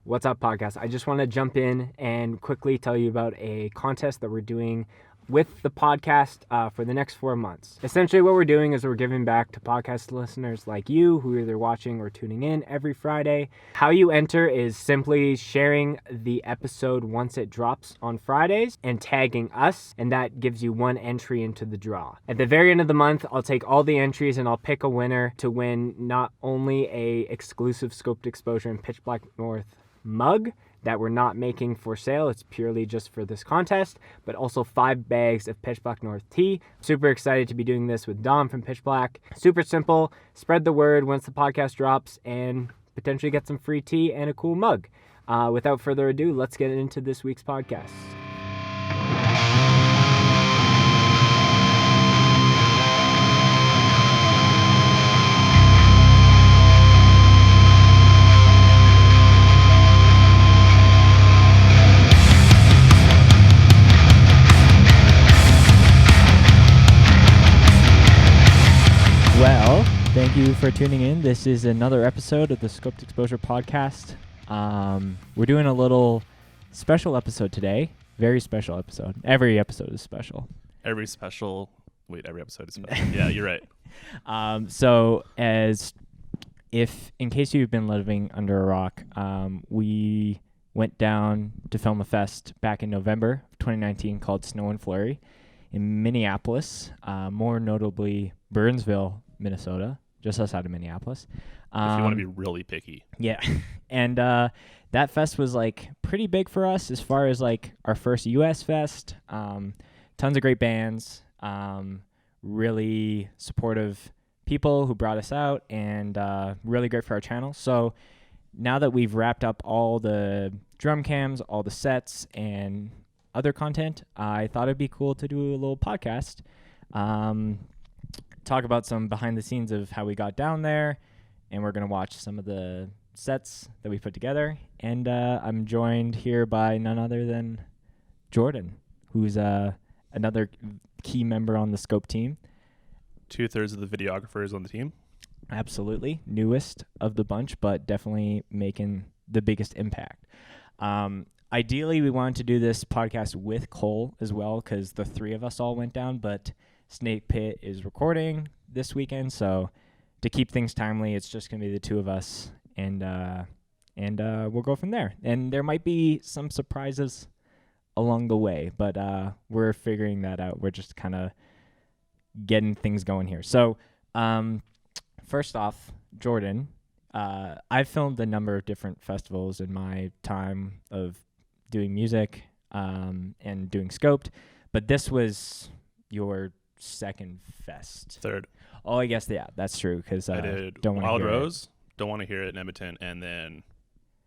What's up, podcast? I just want to jump in and quickly tell you about a contest that we're doing with the podcast for the next 4 months. Essentially, what we're doing is we're giving back to podcast listeners like you who are either watching or tuning in every Friday. How you enter is simply sharing the episode once it drops on Fridays and tagging us, and that gives you one entry into the draw. At the very end of the month, I'll take all the entries and I'll pick a winner to win not only a exclusive Scoped Exposure and Pitch Black North mug that we're not making for sale, it's purely just for this contest, but also 5 bags of Pitch Black North tea. Super excited to be doing this with Dom from Pitch Black. Super simple. Spread the word once the podcast drops and potentially get some free tea and a cool mug. Without further ado, let's get into this week's podcast. Well, thank you for tuning in. This is another episode of the Scoped Exposure podcast. We're doing a little special episode today. Very special episode. Every episode is special. Every episode is special. Yeah, you're right. So in case you've been living under a rock, we went down to film a fest back in November of 2019 called Snow And Flurry in Minneapolis, more notably Burnsville, Minnesota, just outside of Minneapolis. If you want to be really picky. Yeah. And that fest was like pretty big for us as far as like our first US fest. Tons of great bands, really supportive people who brought us out, and really great for our channel. So now that we've wrapped up all the drum cams, all the sets, and other content, I thought it'd be cool to do a little podcast. Talk about some behind the scenes of how we got down there, and we're going to watch some of the sets that we put together. And I'm joined here by none other than Jordan, who's another key member on the Scope team. 2/3 of the videographers on the team. Absolutely. Newest of the bunch, but definitely making the biggest impact. Ideally, we wanted to do this podcast with Cole as well, because the three of us all went down, but Snake Pit is recording this weekend, so to keep things timely, it's just going to be the two of us, and we'll go from there. And there might be some surprises along the way, but we're figuring that out. We're just kind of getting things going here. So first off, Jordan, I've filmed a number of different festivals in my time of doing music and doing Scoped, but this was your second fest. Third. Oh, I guess, yeah, that's true, because I did Don't Wanna Wild Hear Rose, Don't Want to Hear It in Edmonton, and then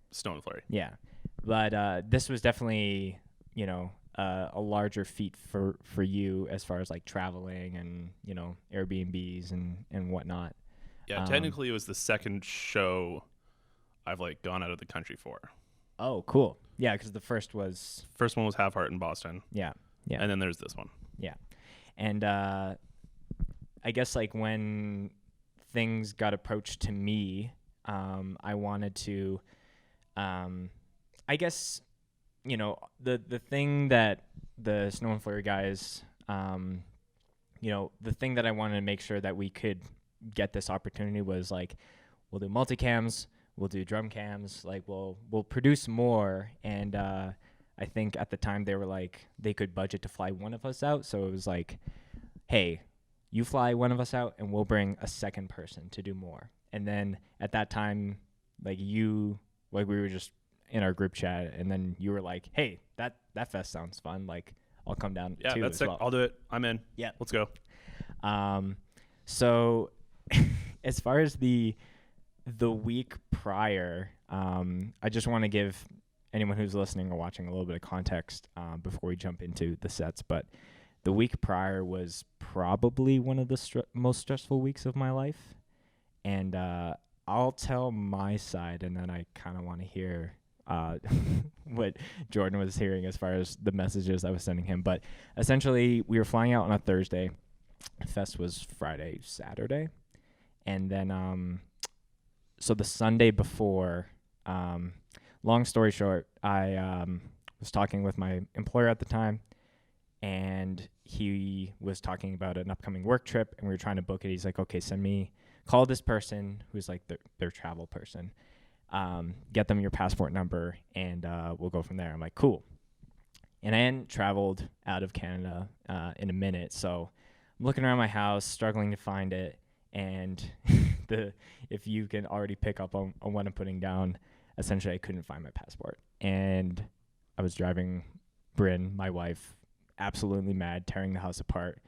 Snow And Flurry. Yeah, but this was definitely, a larger feat for you as far as like traveling and, Airbnbs and whatnot. Yeah, technically it was the second show I've like gone out of the country for. Oh, cool. Yeah, because the first one was Half Heart in Boston. Yeah. And then there's this one. Yeah. And I guess like when things got approached to me, I wanted to, I guess, the thing that the Snow and Flurry guys, the thing that I wanted to make sure that we could get this opportunity was like, we'll do multicams, we'll do drum cams, like we'll produce more. And I think at the time they were like, they could budget to fly one of us out. So it was like, hey, you fly one of us out and we'll bring a second person to do more. And then at that time, we were just in our group chat, and then you were like, hey, that fest sounds fun. Like, I'll come down too. Yeah, that's sick. Well. I'll do it. I'm in. Yeah. Let's go. So as far as the week prior, I just want to give anyone who's listening or watching a little bit of context before we jump into the sets. But the week prior was probably one of the most stressful weeks of my life. And I'll tell my side, and then I kind of want to hear what Jordan was hearing as far as the messages I was sending him. But essentially, we were flying out on a Thursday. Fest was Friday, Saturday. And then, so the Sunday before, long story short, I was talking with my employer at the time, and he was talking about an upcoming work trip, and we were trying to book it. He's like, okay, call this person who's like their travel person, get them your passport number, and we'll go from there. I'm like, cool. And I hadn't traveled out of Canada in a minute, so I'm looking around my house, struggling to find it, and if you can already pick up on what I'm putting down, essentially I couldn't find my passport. And I was driving Bryn, my wife, absolutely mad, tearing the house apart,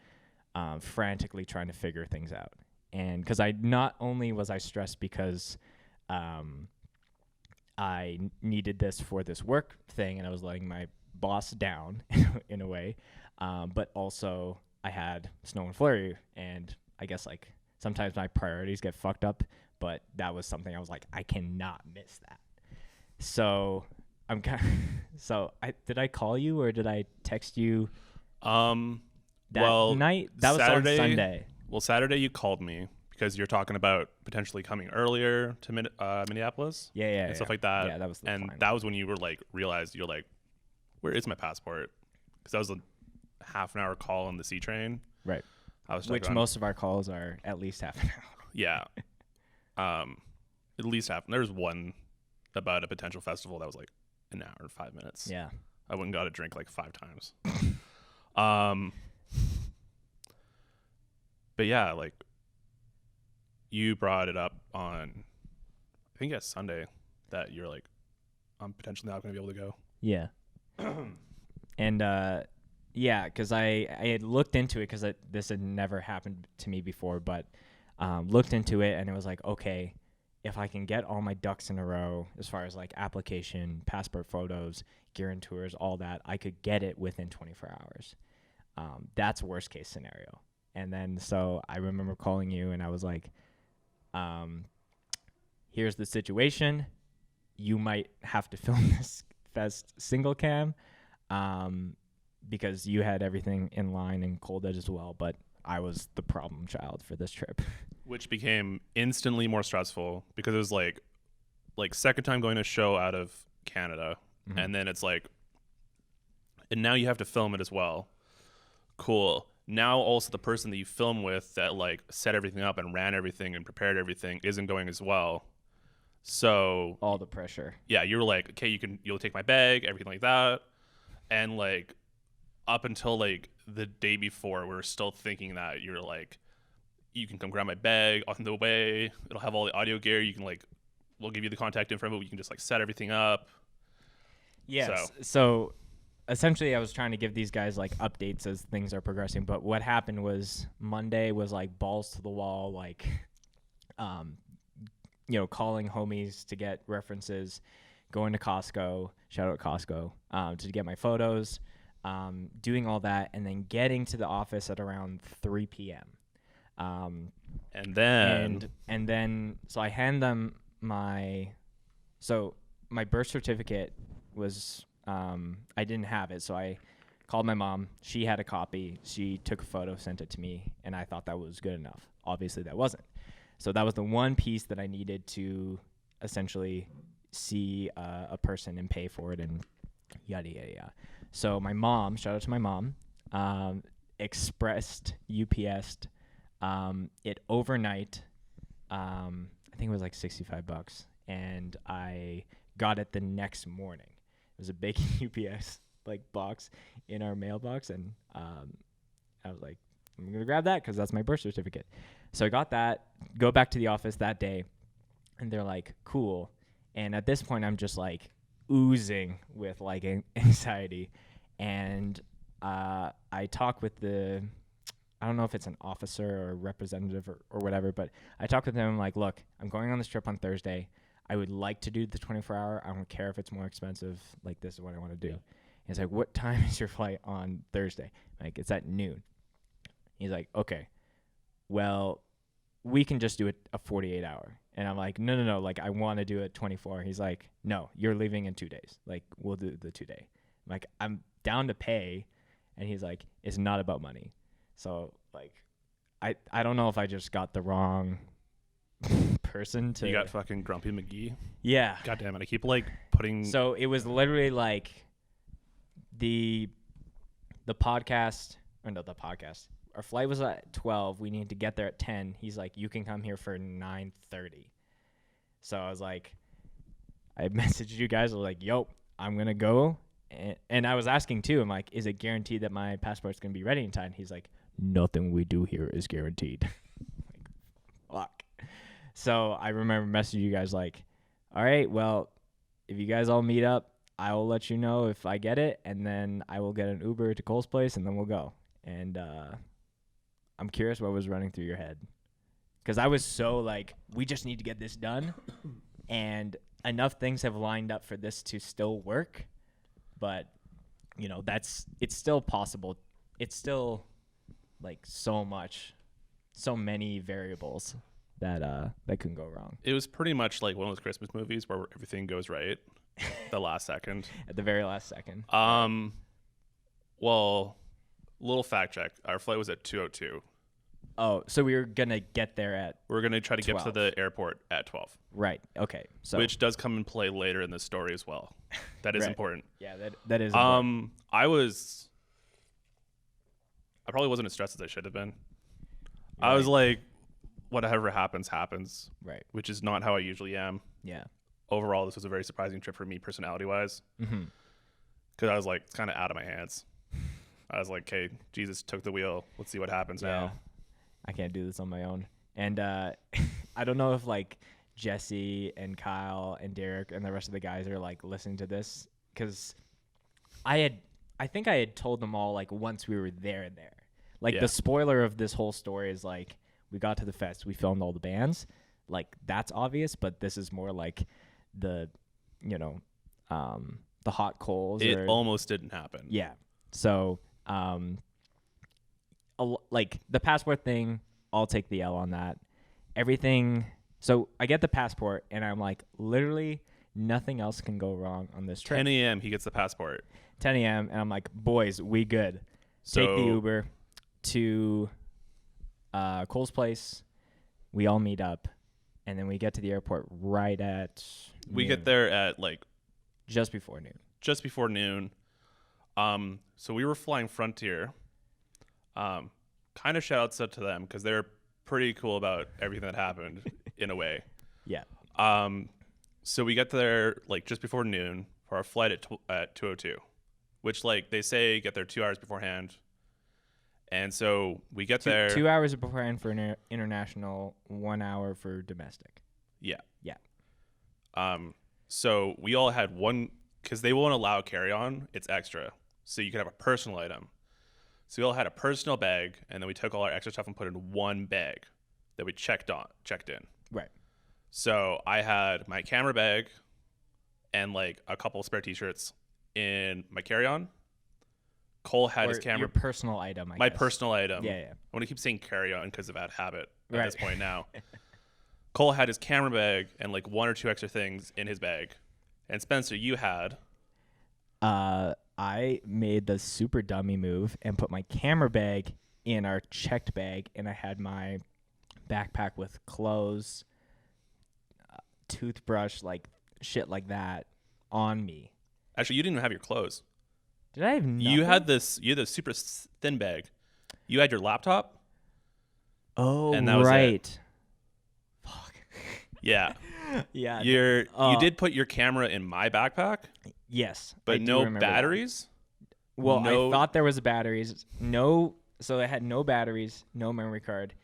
frantically trying to figure things out. And because not only was I stressed because I needed this for this work thing and I was letting my boss down in a way, but also I had Snow and Flurry, and I guess like sometimes my priorities get fucked up, but that was something I was like, I cannot miss that. So did I call you or did I text you Well, night? That was on Sunday. Well, Saturday you called me because you're talking about potentially coming earlier to Minneapolis. And stuff like that. Yeah, that was the and plan. that was when you were like realized you're like, where is my passport? Because that was a half an hour call on the C train. Right. Which most of our calls are at least half an hour. Yeah. At least half. There's one about a potential festival that was like an hour and 5 minutes. Yeah. I went and got a drink like 5 times. But yeah, like you brought it up on, I think Sunday, that you're like, I'm potentially not going to be able to go. Yeah. And yeah, because I had looked into it because this had never happened to me before, but looked into it and it was like, okay, if I can get all my ducks in a row as far as like application, passport photos, gear and tours, all that, I could get it within 24 hours. That's worst case scenario. And then so I remember calling you and I was like, here's the situation. You might have to film this fest single cam because you had everything in line and Cole did as well, but I was the problem child for this trip. Which became instantly more stressful because it was like second time going to a show out of Canada. Mm-hmm. And then it's like, and now you have to film it as well. Cool. Now also the person that you film with that like set everything up and ran everything and prepared everything isn't going as well. So all the pressure. Yeah, you're like, okay, you'll take my bag, everything like that. And like up until like the day before, we were still thinking that you're like, you can come grab my bag on the way. It'll have all the audio gear. You can like, we'll give you the contact info, but you can just like set everything up. Yes. So essentially I was trying to give these guys like updates as things are progressing. But what happened was Monday was like balls to the wall, like, calling homies to get references, going to Costco, shout out Costco, to get my photos, doing all that, and then getting to the office at around 3 p.m. And then so I hand them my birth certificate was, I didn't have it. So I called my mom. She had a copy. She took a photo, sent it to me, and I thought that was good enough. Obviously that wasn't. So that was the one piece that I needed to essentially see a person and pay for it and yada, yada, yada. So my mom, shout out to my mom, expressed, UPS'd it overnight. I think it was like $65, and I got it the next morning. It was a big UPS like box in our mailbox, and I was like, I'm gonna grab that because that's my birth certificate. So I got that, go back to the office that day, and they're like, cool. And at this point, I'm just like oozing with like anxiety, and I talk with I don't know if it's an officer or a representative or whatever, but I talked with him like, look, I'm going on this trip on Thursday. I would like to do the 24-hour. I don't care if it's more expensive. Like, this is what I want to do. He's like, what time is your flight on Thursday? Like, it's at noon. He's like, okay, well, we can just do it a 48-hour. And I'm like, no, like, I want to do it 24. He's like, no, you're leaving in 2 days. Like, we'll do the 2 day. I'm like, I'm down to pay. And he's like, it's not about money. So, like, I don't know if I just got the wrong person to. You got fucking Grumpy McGee. Yeah. God damn it! I keep like putting. So it was literally like the podcast, or no, the podcast. Our flight was at 12. We needed to get there at 10. He's like, you can come here for 9:30. So I was like, I messaged you guys. I was like, yo, I'm going to go. And I was asking too. I'm like, is it guaranteed that my passport's going to be ready in time? He's like, nothing we do here is guaranteed. Like, fuck. So I remember messaging you guys like, all right, well, if you guys all meet up, I will let you know if I get it. And then I will get an Uber to Cole's place and then we'll go. And I'm curious what was running through your head. Because I was so like, we just need to get this done. And enough things have lined up for this to still work. But, you know, it's still possible. It's still like so many variables that can go wrong. It was pretty much like one of those Christmas movies where everything goes right the last second. At the very last second. Well, little fact check. Our flight was at 2:02. Oh, so we were going to get there at We're going to try to 12. get to the airport at 12. Right. Okay. So Which does come in play later in the story as well. That is Right. important. Yeah, that is important. I probably wasn't as stressed as I should have been. I was like, whatever happens. Right. Which is not how I usually am. Yeah. Overall, this was a very surprising trip for me personality-wise. Mm-hmm. Because I was like, it's kind of out of my hands. I was like, okay, Jesus took the wheel. Let's see what happens now. I can't do this on my own. And I don't know if like Jesse and Kyle and Derek and the rest of the guys are like listening to this, because I think I had told them all like once we were there. Like Yeah. the spoiler of this whole story is like we got to the fest, we filmed all the bands. Like that's obvious, but this is more like the hot coals. It almost didn't happen. Yeah. So like the passport thing, I'll take the L on that. Everything. So I get the passport and I'm like, literally nothing else can go wrong on this trip. 10 a.m. he gets the passport. 10 a.m. and I'm like, boys, we good. Take the Uber to Cole's place. We all meet up. And then we get to the airport right at We noon. get there at like Just before noon. just before noon. So we were flying Frontier. Kind of shout outs to them because they're pretty cool about everything that happened in a way. Yeah. So we get there like just before noon for our flight at 2:02, which like they say get there 2 hours beforehand. And so we get there 2 hours beforehand for international, 1 hour for domestic. Yeah. Yeah. So we all had one, because they won't allow carry-on. It's extra. So you can have a personal item. So we all had a personal bag, and then we took all our extra stuff and put it in one bag that we checked in. Right. So I had my camera bag and like a couple spare t-shirts in my carry-on. Cole had his camera. Your personal item, my guess. personal item. Yeah, yeah. I want to keep saying carry-on because of that habit at Right. this point now. Cole had his camera bag and like one or two extra things in his bag. And Spencer, you had... I made the super dummy move and put my camera bag in our checked bag, and I had my backpack with clothes, toothbrush, like shit like that on me. Actually, you didn't even have your clothes. Did I have nothing? You had the super thin bag. You had your laptop. Oh, and that was right. Fuck. Yeah. Yeah. You did put your camera in my backpack, Yes. I but do no remember that. batteries. Well, No- I thought there was batteries. No, so I had no batteries, no memory card.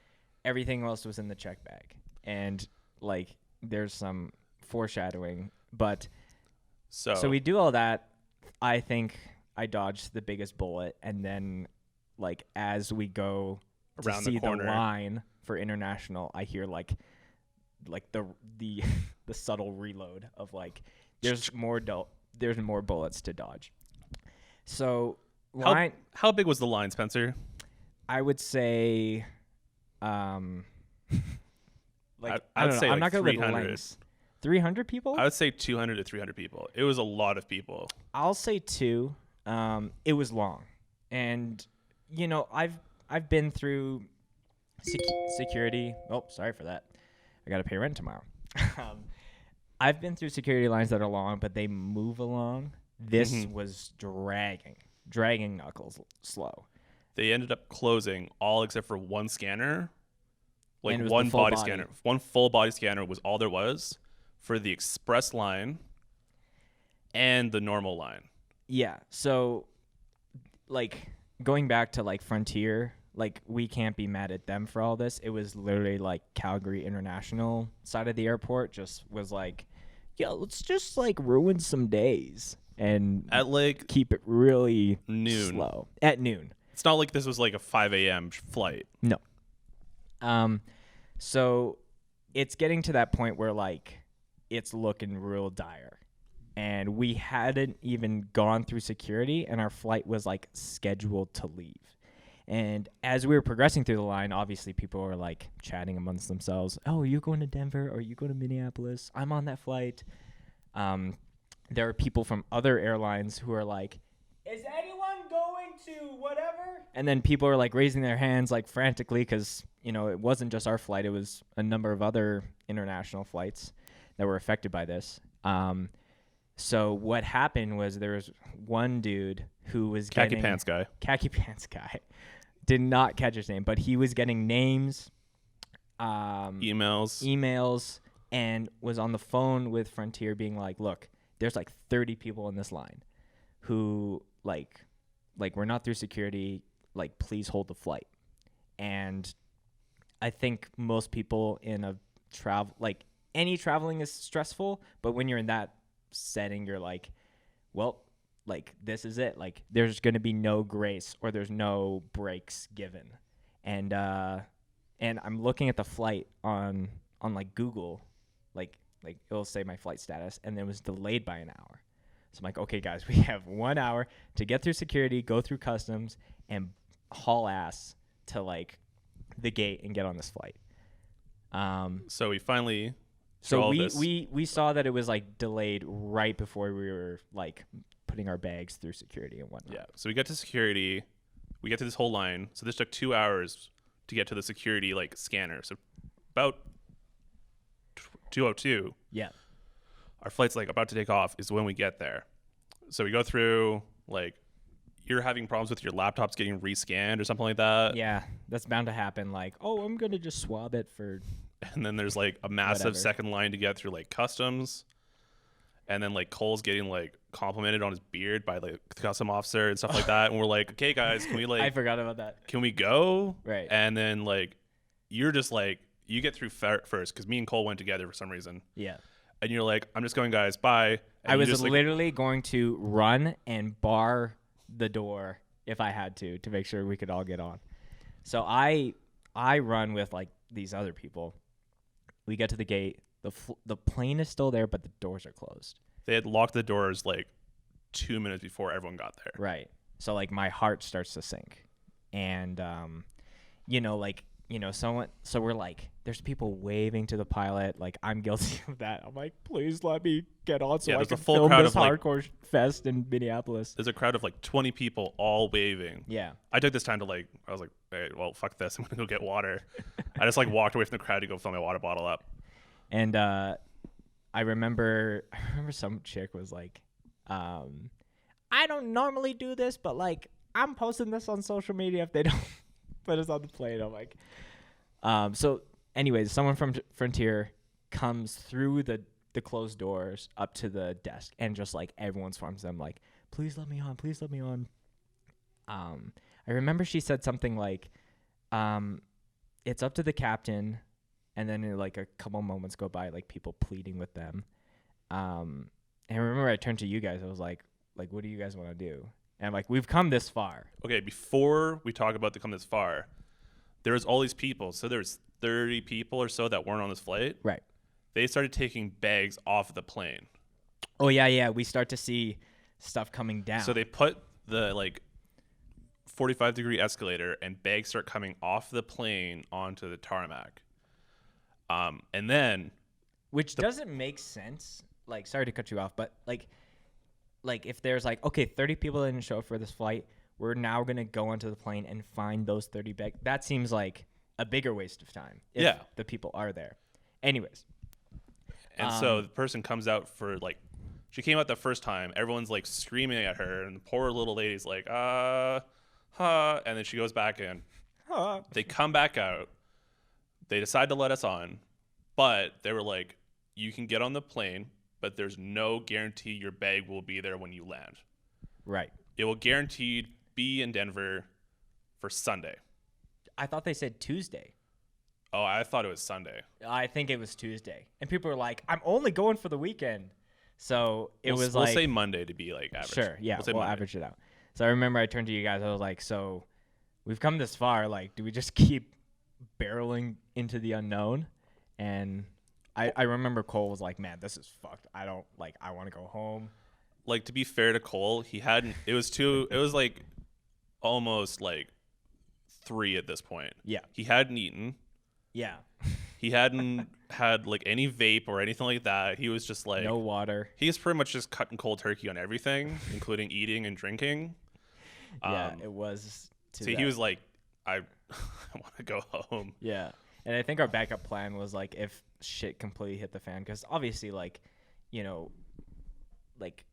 Everything else was in the check bag. And like there's some foreshadowing, but so we do all that. I think I dodged the biggest bullet, and then like as we go to Around the see corner. line for international, I hear like the the subtle reload of like there's more bullets to dodge. So line, How big was the line, Spencer? I would say, like I'd I don't know. say I'm like not gonna 300. with lengths. 300 people? I would say 200 to 300 people. It was a lot of people. I'll say 2. It was long, and I've been through security. Oh, sorry for that. I got to pay rent tomorrow. I've been through security lines that are long, but they move along. This was dragging knuckles slow. They ended up closing all except for one scanner. Like one full body scanner. One full body scanner was all there was for the express line and the normal line. Yeah. So, like, going back to, like, Frontier, like, we can't be mad at them for all this. It was literally, like, Calgary International side of the airport just was like, yo, let's just, like, ruin some days and At, like, keep it really noon. slow. At noon. It's not like this was, like, a 5 a.m. flight. No. So it's getting to that point where, like, it's looking real dire. And we hadn't even gone through security, and our flight was, like, scheduled to leave. And as we were progressing through the line, obviously people were, like, chatting amongst themselves. Oh, are you going to Denver? Or are you going to Minneapolis? I'm on that flight. There are people from other airlines who are like, is anyone going to whatever? And then people are, like, raising their hands, like, frantically because, you know, it wasn't just our flight. It was a number of other international flights that were affected by this. So what happened was there was one dude who was Khaki pants guy. Did not catch his name, but he was getting names, emails, and was on the phone with Frontier being like, look, there's like 30 people in this line who like we're not through security, like please hold the flight. And I think most people in a any traveling is stressful, but when you're in that setting, you're like, well, like this is it. Like there's going to be no grace or there's no breaks given. And I'm looking at the flight on like Google, like it'll say my flight status, and it was delayed by an hour. So I'm like, okay, guys, we have 1 hour to get through security, go through customs, and haul ass to like the gate and get on this flight. So we finally. So we saw that it was like delayed right before we were like putting our bags through security and whatnot. Yeah. So we get to security, we get to this whole line. So this took 2 hours to get to the security like scanner. So about 2:02. Yeah. Our flight's like about to take off is when we get there. So we go through like you're having problems with your laptops getting rescanned or something like that. Yeah, that's bound to happen. Like, oh, I'm gonna just swab it for. And then there's like a massive second line to get through like customs. And then like Cole's getting like complimented on his beard by like the custom officer and stuff like that. And we're like, okay, guys, can we like? I forgot about that. Can we go? Right. And then like, you're just like, you get through first because me and Cole went together for some reason. Yeah. And you're like, I'm just going, guys. Bye. And I was just, literally going to run and bar the door if I had to make sure we could all get on. So I run with like these other people. We get to the gate. The plane is still there, but the doors are closed. They had locked the doors like 2 minutes before everyone got there. Right. So like my heart starts to sink, and someone. So we're like, there's people waving to the pilot. Like I'm guilty of that. I'm like, please let me get on so I can film this hardcore fest in Minneapolis. There's a crowd of like 20 people all waving. Yeah. I took this time to I was like, hey, well, fuck this. I'm gonna go get water. I just like walked away from the crowd to go fill my water bottle up. And I remember some chick was like, I don't normally do this, but like I'm posting this on social media if they don't put us on the plane. I'm like, so anyways, someone from Frontier comes through the closed doors up to the desk and just like everyone's from them like, please let me on, please let me on. I remember she said something like, it's up to the captain. And then like a couple moments go by, like people pleading with them. And I remember I turned to you guys. I was like, what do you guys want to do? And I'm like, we've come this far. Okay, before we talk about to come this far, there's all these people. So there's 30 people or so that weren't on this flight. Right. They started taking bags off the plane. Oh, yeah. We start to see stuff coming down. So they put the like 45-degree escalator and bags start coming off the plane onto the tarmac. And then, which doesn't make sense. Like, sorry to cut you off, but like if there's like, okay, 30 people didn't show up for this flight, we're now gonna go onto the plane and find those 30 bags. That seems like a bigger waste of time. If the people are there, Anyways. And so the person comes out for like, she came out the first time. Everyone's like screaming at her, and the poor little lady's like, and then she goes back in. They come back out. They decide to let us on, but they were like, you can get on the plane, but there's no guarantee your bag will be there when you land. Right. It will guaranteed be in Denver for Sunday. I thought they said Tuesday. Oh, I thought it was Sunday. I think it was Tuesday. And people were like, I'm only going for the weekend. So we'll like... say Monday to be like average. Sure, yeah, we'll average it out. So I remember I turned to you guys. I was like, so we've come this far. Like, do we just keep barreling into the unknown? And I remember Cole was like, man, this is fucked. I want to go home. Like, to be fair to Cole, he hadn't... It was like almost like 3 at this point. Yeah. He hadn't eaten. Yeah. He hadn't had like any vape or anything like that. He was just like no water. He's pretty much just cutting cold turkey on everything, including eating and drinking. Yeah, it was. He was like, I want to go home. Yeah, and I think our backup plan was like if shit completely hit the fan, because obviously like, like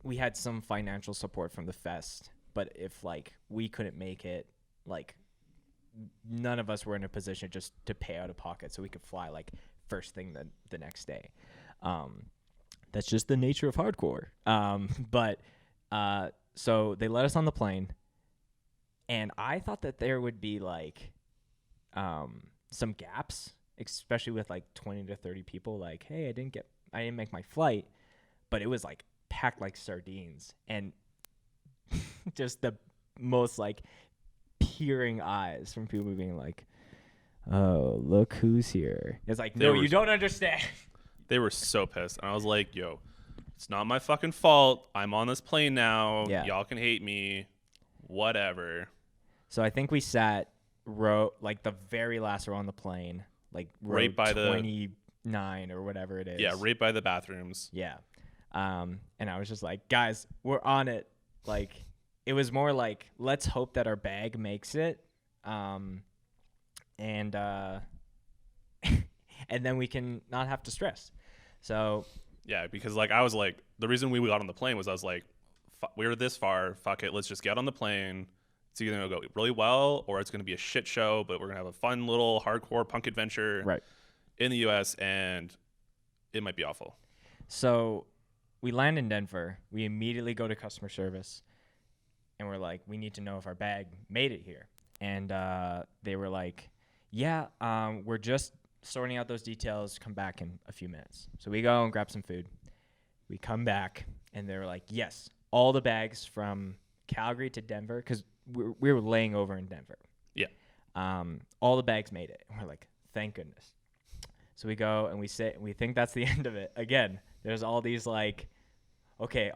we had some financial support from the fest, but if like we couldn't make it, like none of us were in a position just to pay out of pocket so we could fly like first thing the next day. That's just the nature of hardcore. So they let us on the plane, and I thought that there would be like some gaps, especially with like 20 to 30 people. Like, hey, I didn't make my flight, but it was like packed like sardines, and just the most like peering eyes from people being like, oh, look who's here. It's like, no, you don't understand. They were so pissed. And I was like, yo, it's not my fucking fault. I'm on this plane now. Yeah. Y'all can hate me. Whatever. So I think we sat like the very last row on the plane, like right by 29 or whatever it is. Yeah, right by the bathrooms. Yeah. And I was just like, guys, we're on it. Like, it was more like, let's hope that our bag makes it. And then we can not have to stress. So yeah, because like I was like, the reason we got on the plane was I was like, we were this far, fuck it, let's just get on the plane. It's either gonna go really well or it's gonna be a shit show, but we're gonna have a fun little hardcore punk adventure in the US, and it might be awful. So we land in Denver. We immediately go to customer service, and we're like, we need to know if our bag made it here. And they were like, yeah, we're just sorting out those details. Come back in a few minutes. So we go and grab some food. We come back, and they were like, yes, all the bags from Calgary to Denver, because we were laying over in Denver. Yeah. All the bags made it. And we're like, thank goodness. So we go and we sit, and we think that's the end of it. Again, there's all these like, okay,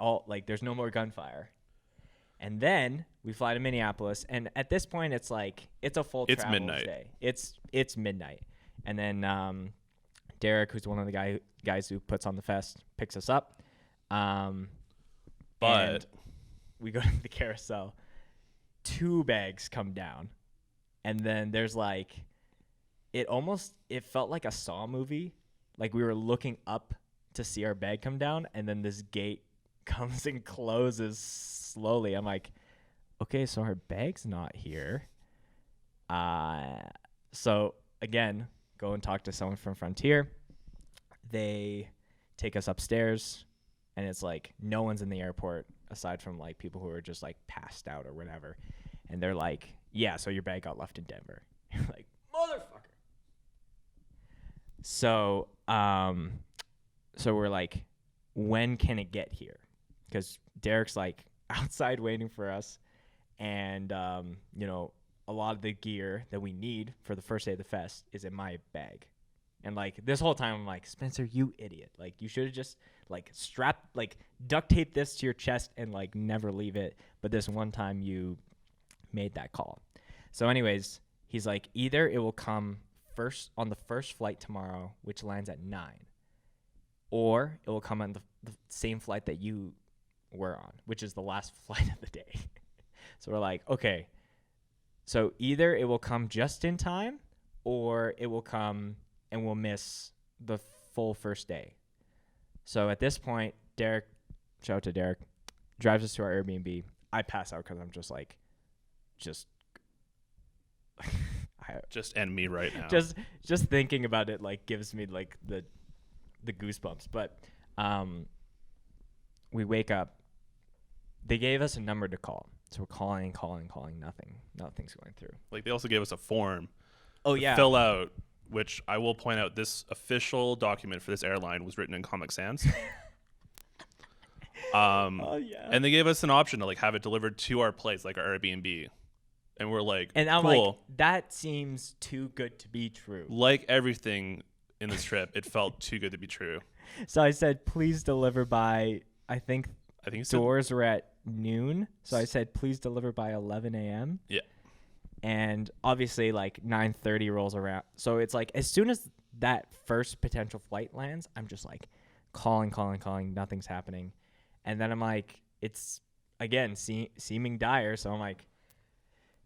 there's no more gunfire. And then we fly to Minneapolis, and at this point, it's like it's a full travel midnight. day. It's midnight, and then Derek, who's one of the guys who puts on the fest, picks us up. But we go to the carousel. 2 bags come down, and then there's like, it felt like a Saw movie. Like we were looking up to see our bag come down, and then this gate comes and closes slowly. I'm like, okay, so our bag's not here. So again, go and talk to someone from Frontier. They take us upstairs, and it's like no one's in the airport aside from like people who are just like passed out or whatever. And they're like, yeah, so your bag got left in Denver. You're like, motherfucker. So we're like, when can it get here? Because Derek's like outside waiting for us, and a lot of the gear that we need for the first day of the fest is in my bag. And like this whole time I'm like, Spencer, you idiot, like you should have just like duct tape this to your chest and like never leave it, but this one time you made that call. So anyways, he's like, either it will come first on the first flight tomorrow, which lands at 9, or it will come on the same flight that you were on, which is the last flight of the day. So we're like, okay, so either it will come just in time, or it will come and we'll miss the full first day. So at this point, Derek, shout out to Derek, drives us to our Airbnb. I pass out because I'm just like, Just end me right now. just thinking about it like gives me like the goosebumps. But we wake up. They gave us a number to call, so we're calling, nothing's going through. Like, they also gave us a form Oh to fill out, which I will point out, this official document for this airline was written in Comic Sans. Oh yeah. And they gave us an option to like have it delivered to our place, like our Airbnb. And we're like, And I'm cool. like, that seems too good to be true. Like everything in this trip, it felt too good to be true. So I said, please deliver by, I think you said, doors were at noon. So I said, please deliver by 11 a.m. Yeah. And obviously like 9:30 rolls around. So it's like, as soon as that first potential flight lands, I'm just like calling, nothing's happening. And then I'm like, it's again, seeming dire. So I'm like,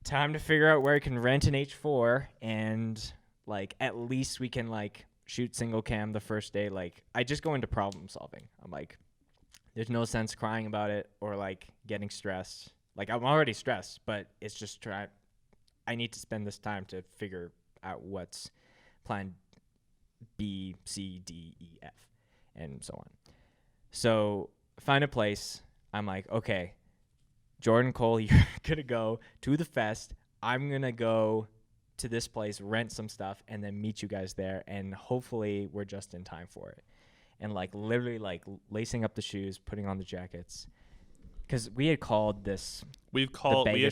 time to figure out where I can rent an H4 and like at least we can like shoot single cam the first day. Like I just go into problem solving. I'm like, there's no sense crying about it or like getting stressed. Like I'm already stressed, but it's just I need to spend this time to figure out what's plan B, C, D, E, F, and so on. So find a place. I'm like, okay, Jordan, Cole, you're going to go to the fest. I'm going to go to this place, rent some stuff, and then meet you guys there. And hopefully we're just in time for it. And like literally like lacing up the shoes, putting on the jackets. Because we had called this. We had called like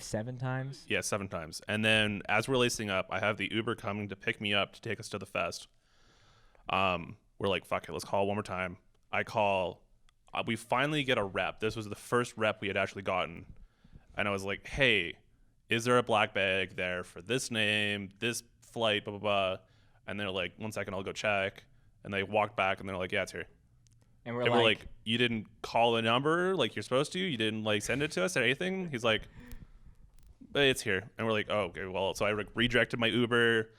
5-7 times. Yeah, 7 times. And then as we're lacing up, I have the Uber coming to pick me up to take us to the fest. We're like, fuck it, let's call one more time. I call. We finally get a rep. This was the first rep we had actually gotten. And I was like, hey, is there a black bag there for this name, this flight, blah, blah, blah. And they're like, 1 second, I'll go check. And they walked back and they're like, yeah, it's here. And we're like, you didn't call a number like you're supposed to? You didn't like send it to us or anything? He's like, it's here. And we're like, oh, okay, well, so I redirected my Uber.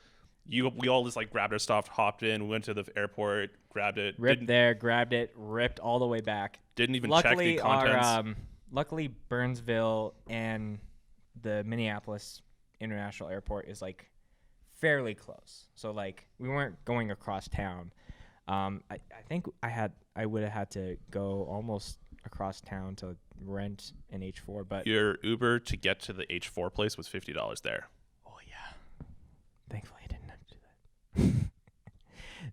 We all just like grabbed our stuff, hopped in, went to the airport, grabbed it. Grabbed it, ripped all the way back. Didn't even check the contents. Luckily, Burnsville and the Minneapolis International Airport is like fairly close. So like we weren't going across town. I think I would have had to go almost across town to rent an H4, but your Uber to get to the H4 place was $50 there. Oh yeah. Thankfully I didn't have to do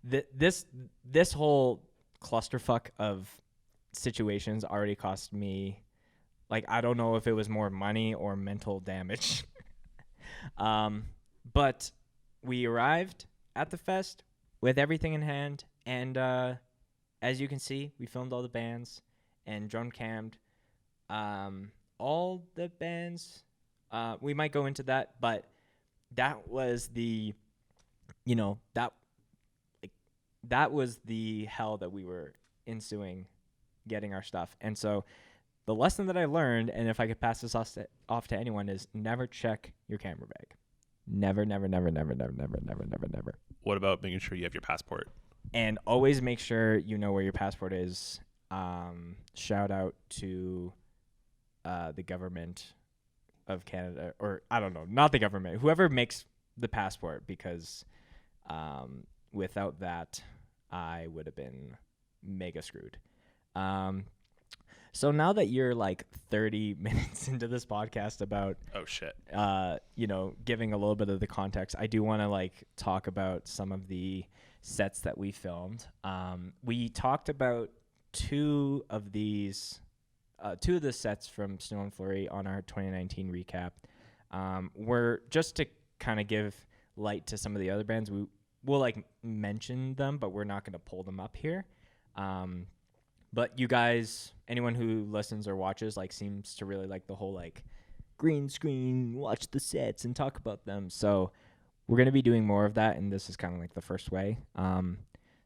that. This whole clusterfuck of situations already cost me, like, I don't know if it was more money or mental damage. But we arrived at the fest with everything in hand, and as you can see, we filmed all the bands and drone cammed all the bands. We might go into that, but that was the, that was the hell that we were ensuing getting our stuff. And so the lesson that I learned, and if I could pass this off to anyone, is never check your camera bag. Never. What about making sure you have your passport? And always make sure you know where your passport is. Shout out to the government of Canada, or I don't know, not the government, whoever makes the passport, because without that, I would have been mega screwed. So now that you're like 30 minutes into this podcast about, oh shit, giving a little bit of the context, I do want to like talk about some of the sets that we filmed. We talked about two of the sets from Snow and Flurry on our 2019 recap. We're just to kind of give light to some of the other bands. We'll like mention them, but we're not going to pull them up here. But you guys, anyone who listens or watches, like, seems to really like the whole like green screen, watch the sets and talk about them. So we're going to be doing more of that, and this is kind of like the first way.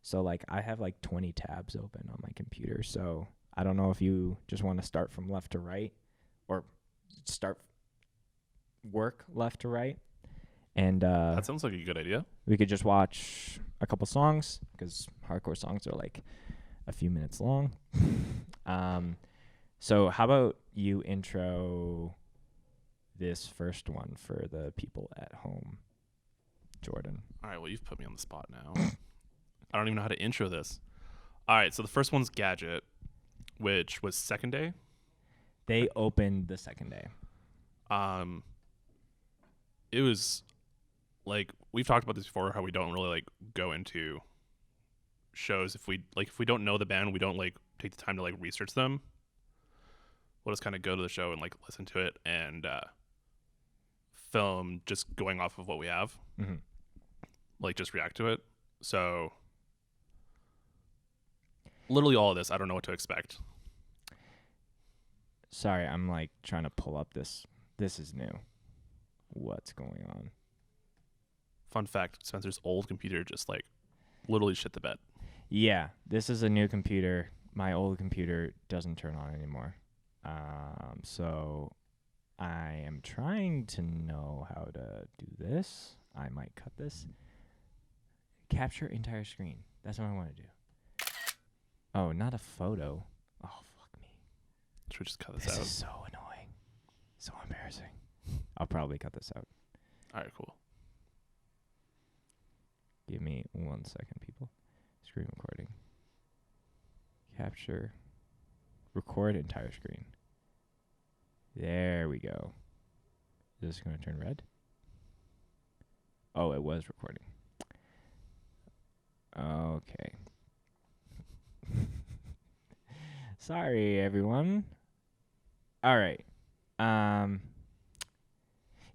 So like I have like 20 tabs open on my computer, so I don't know if you just want to start from left to right or start work left to right. And That sounds like a good idea. we could just watch a couple songs because hardcore songs are like a few minutes long. So how about you intro this first one for the people at home, Jordan? All right, well, you've put me on the spot now. I don't even know how to intro this. All right, so the first one's Gadget, which was second day. They opened the second day. It was like, we've talked about this before, how we don't really like go into shows if we don't know the band, we don't like take the time to like research them. We'll just kind of go to the show and like listen to it and film just going off of what we have. Mm-hmm. Like just react to it. So literally all of this, I don't know what to expect. Sorry, I'm like trying to pull up this. This is new. What's going on? Fun fact, Spencer's old computer just like literally shit the bed. Yeah, this is a new computer. My old computer doesn't turn on anymore. So I am trying to know how to do this. I might cut this. Capture entire screen. That's what I want to do. Oh, not a photo. Oh, fuck me. Should we just cut this This out? is so annoying. So embarrassing. I'll probably cut this out. All right, cool. Give me 1 second, people. Screen recording. Capture. Record entire screen. There we go. Is this going to turn red? Oh, it was recording. Okay. Sorry, everyone. All right.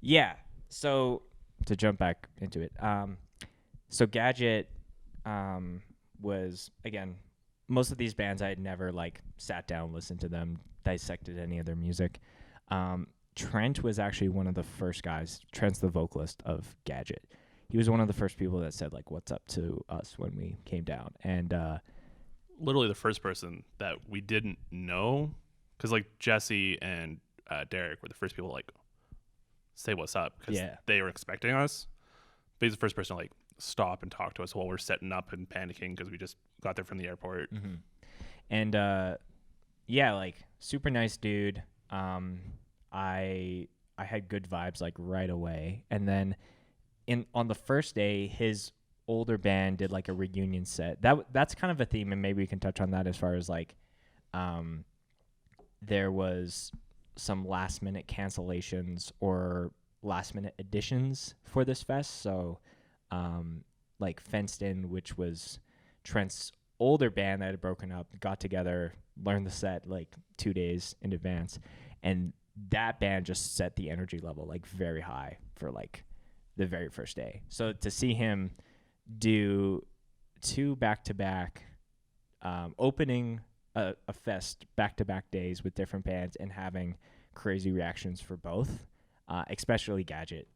Yeah. So to jump back into it. So Gadget was, again, most of these bands I had never like sat down, listened to them, dissected any of their music. Trent was actually one of the first guys. Trent's the vocalist of Gadget. He was one of the first people that said like, "What's up?" to us when we came down, and Literally the first person that we didn't know, because like Jesse and Derek were the first people to like say what's up because they were expecting us. But he's the first person to like stop and talk to us while we're setting up and panicking because we just got there from the airport. Mm-hmm. And yeah, like super nice dude. I had good vibes like right away, and then on the first day, his older band did like a reunion set. That's kind of a theme, and maybe we can touch on that as far as like there was some last minute cancellations or last minute additions for this fest. So like Fenced In, which was Trent's older band that had broken up, got together, learned the set like 2 days in advance, and that band just set the energy level like very high for like the very first day. So to see him do 2 back-to-back opening a fest back-to-back days with different bands and having crazy reactions for both, especially Gadget,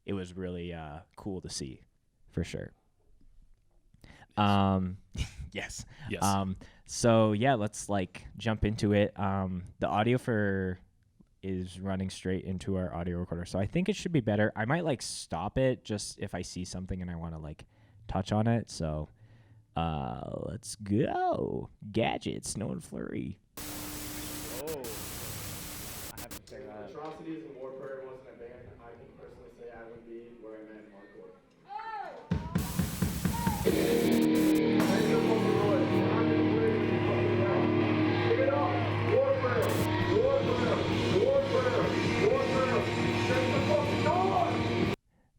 it was really cool to see for sure. Yes. So yeah, let's like jump into it. The audio is running straight into our audio recorder, so I think it should be better. I might like stop it just if I see something and I want to like touch on it. So let's go. Gadget, Snow and Flurry. Oh, I have to say that. Atrocities and Warfare wasn't a band, I can personally say I would be where I'm at in hardcore.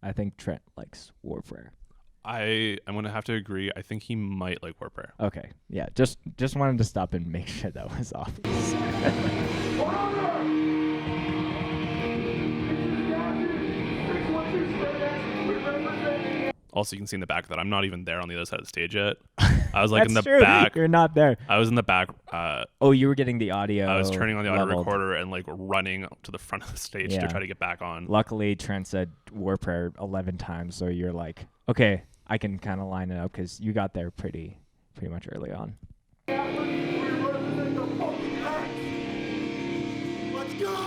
I think Trent likes Warfare. I'm gonna have to agree. I think he might like Warfare. Okay, yeah, just wanted to stop and make sure that was off. Also, you can see in the back that I'm not even there on the other side of the stage yet. I was like in the true. back. You're not there. I was in the back. Oh, you were getting the audio. I was turning on the audio leveled. recorder and like running to the front of the stage to try to get back on. Luckily, Trent said Warfare 11 times, so you're like, okay, I can kind of line it up because you got there pretty much early on. Let's go!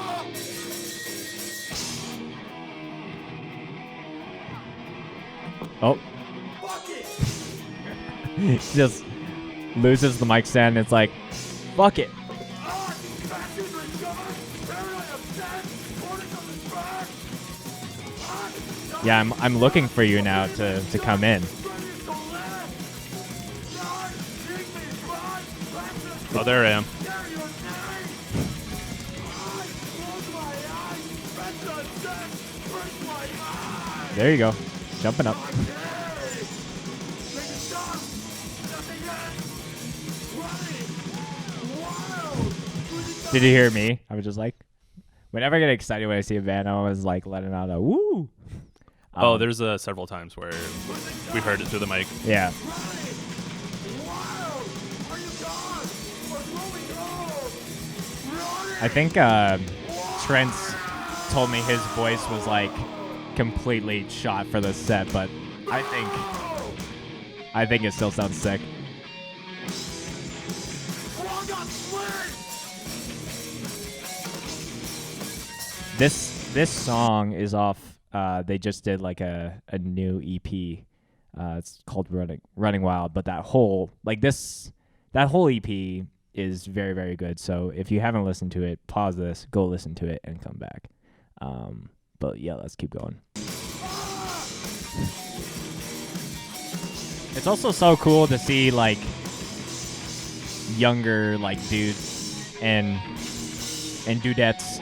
Oh. He just loses the mic stand. It's like, fuck it. Yeah, I'm looking for you now to come in. Oh, there I am. There you go. Jumping up. Did you hear me? I was just like, whenever I get excited when I see a band, I always like letting out a woo. There's several times where we heard it through the mic. Yeah. I think Trent's told me his voice was like completely shot for the set, but I think it still sounds sick. This song is off. They just did like a new EP. It's called Running Wild, but that whole EP is very, very good. So if you haven't listened to it, pause this, go listen to it, and come back. But yeah, let's keep going. It's also so cool to see like younger like dudes and dudettes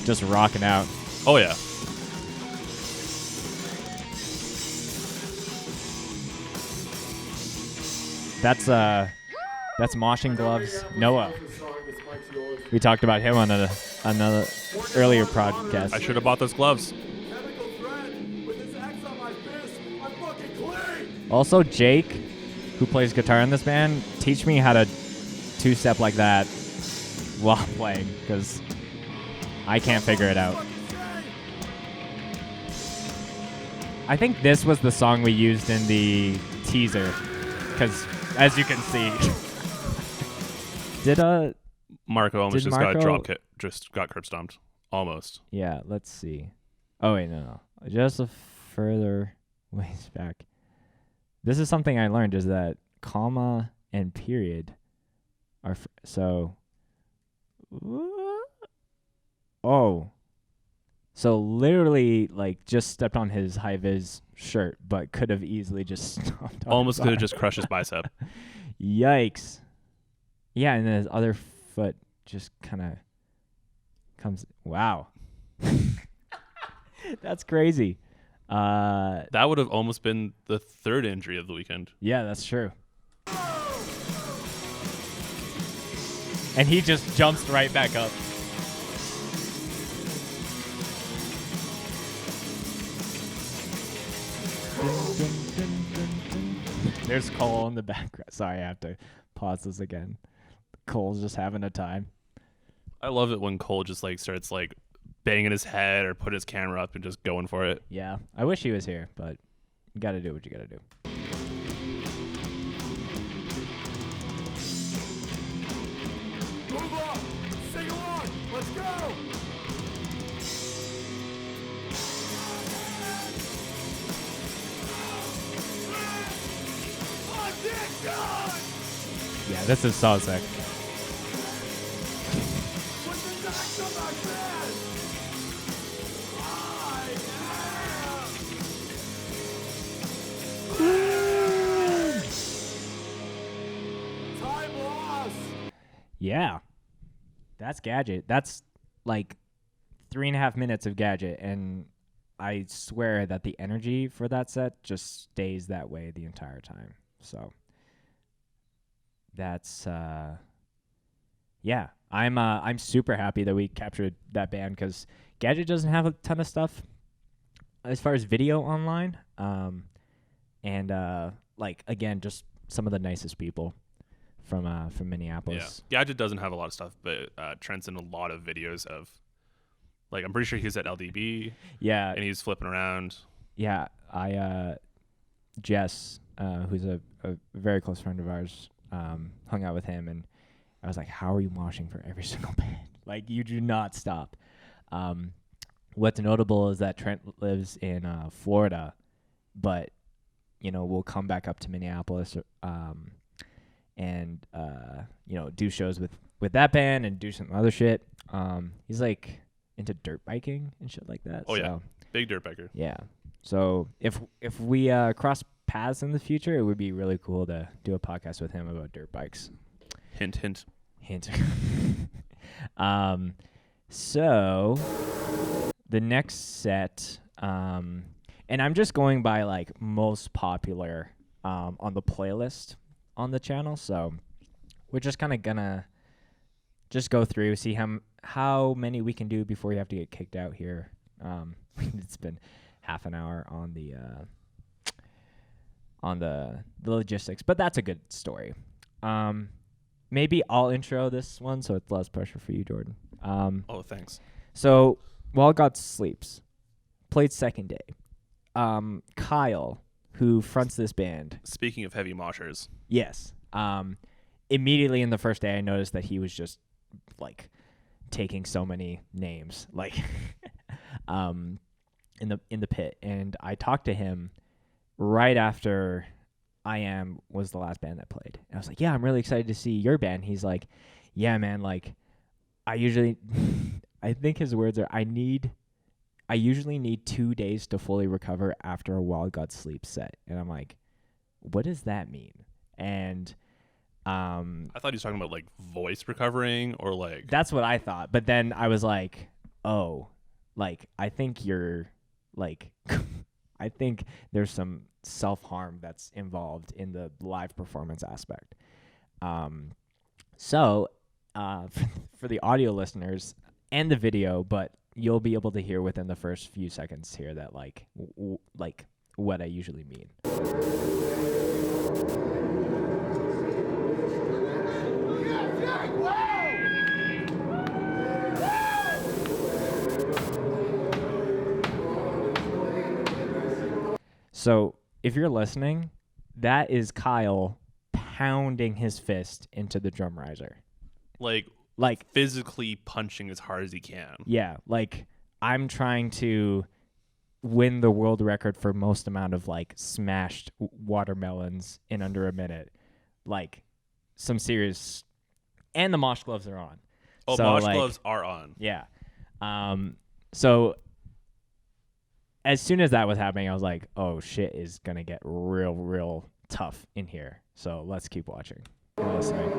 just rocking out. Oh yeah. That's Moshing Gloves Noah. We talked about him on another earlier podcast. I should have bought those gloves. Also, Jake, who plays guitar in this band, teach me how to two-step like that while playing, because I can't figure it out. I think this was the song we used in the teaser, because as you can see, Marco almost just got curb stomped. Almost. Yeah, let's see. Oh wait, no. Just a further ways back. This is something I learned, is that comma and period are so. Oh. So literally, like, just stepped on his high vis shirt, but could have easily just stomped on Almost his could have arm. just crushed his bicep. Yikes. Yeah, and then his other foot just kind of comes. Wow. That's crazy. That would have almost been the third injury of the weekend. Yeah, that's true. And he just jumps right back up. There's Cole in the background. Sorry, I have to pause this again. Cole's just having a time. I love it when Cole just like starts like banging his head or put his camera up and just going for it. Yeah, I wish he was here, but you gotta do what you gotta do. Move up! Sing along! Let's go! Yeah, this is so sick. Time lost! Yeah. That's Gadget. That's like 3.5 minutes of Gadget, and I swear that the energy for that set just stays that way the entire time. So that's yeah. I'm super happy that we captured that band, because Gadget doesn't have a ton of stuff as far as video online. And like, again, just some of the nicest people from Minneapolis. Yeah, Gadget doesn't have a lot of stuff, but Trent's in a lot of videos of, like, I'm pretty sure he's at LDB. Yeah, And he's flipping around. yeah. Jess, who's a very close friend of ours, hung out with him, and I was like, how are you moshing for every single band? Like, you do not stop. What's notable is that Trent lives in Florida, but we'll come back up to Minneapolis, and do shows with that band and do some other shit. He's like into dirt biking and shit like that. Oh, so, yeah. Big dirt biker. Yeah. So if we cross paths in the future, it would be really cool to do a podcast with him about dirt bikes. Hint, hint. Hint. So the next set, and I'm just going by like most popular on the playlist on the channel. So we're just kind of gonna just go through, see how many we can do before you have to get kicked out here. It's been half an hour on the logistics, but that's a good story. Maybe I'll intro this one so it's less pressure for you, Jordan. Oh, thanks. So while God sleeps, played second day. Kyle, who fronts this band. Speaking of heavy moshers. Yes. Immediately in the first day, I noticed that he was just like taking so many names, like in the pit. And I talked to him right after I Am was the last band that played. And I was like, yeah, I'm really excited to see your band. He's like, yeah, man, like I think his words are, I usually need 2 days to fully recover after a Wild God Sleep set. And I'm like, what does that mean? And I thought he was talking about like voice recovering or like. That's what I thought. But then I was like, oh, like I think you're like, I think there's some self-harm that's involved in the live performance aspect. So for the audio listeners and the video, but you'll be able to hear within the first few seconds here that like what I usually mean. So if you're listening, that is Kyle pounding his fist into the drum riser. Like physically punching as hard as he can. Yeah, like I'm trying to win the world record for most amount of like smashed watermelons in under a minute. Like some serious, and the mosh gloves are on. Oh, so, mosh like, gloves are on. Yeah. So as soon as that was happening, I was like, oh, shit is going to get real, real tough in here. So let's keep watching and listening.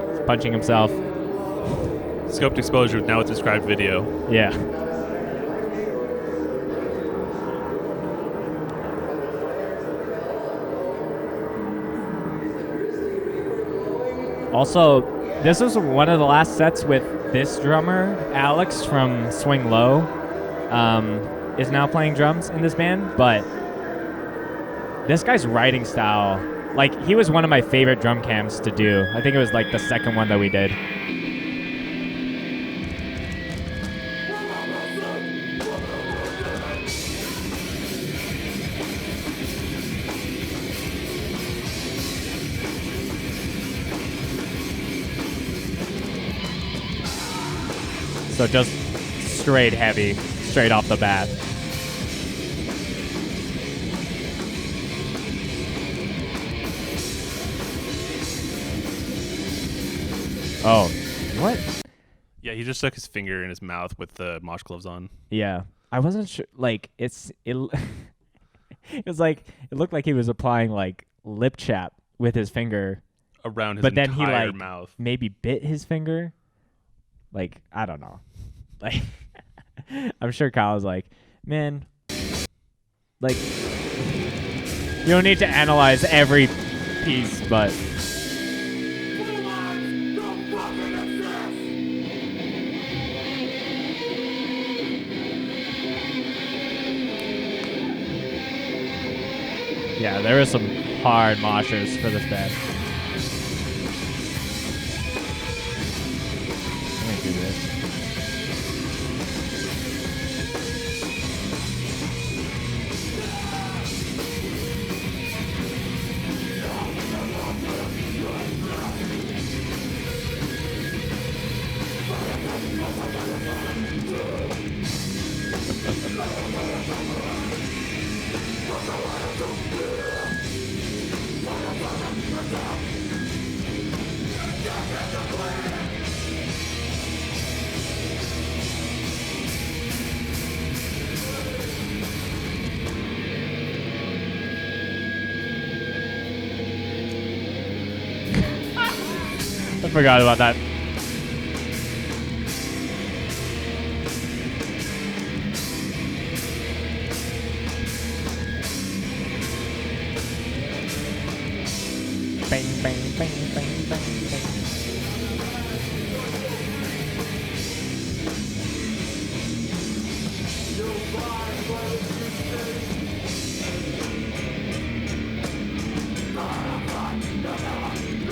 He's punching himself. Scoped exposure now with described video. Yeah. Also, this was one of the last sets with this drummer, Alex from Swing Low, is now playing drums in this band, but this guy's writing style, like he was one of my favorite drum cams to do. I think it was like the second one that we did. So just straight heavy, straight off the bat. Oh, what? Yeah, he just stuck his finger in his mouth with the mosh gloves on. Yeah, I wasn't sure. Like it was like it looked like he was applying like lip chap with his finger Around his but then he entire like mouth. maybe bit his finger. Like I don't know. Like I'm sure Kyle was like, man, like you don't need to analyze every piece, but yeah, there were some hard moshers for this band. Let me do this. I forgot about that. Bang, bang, bang, bang, bang, bang.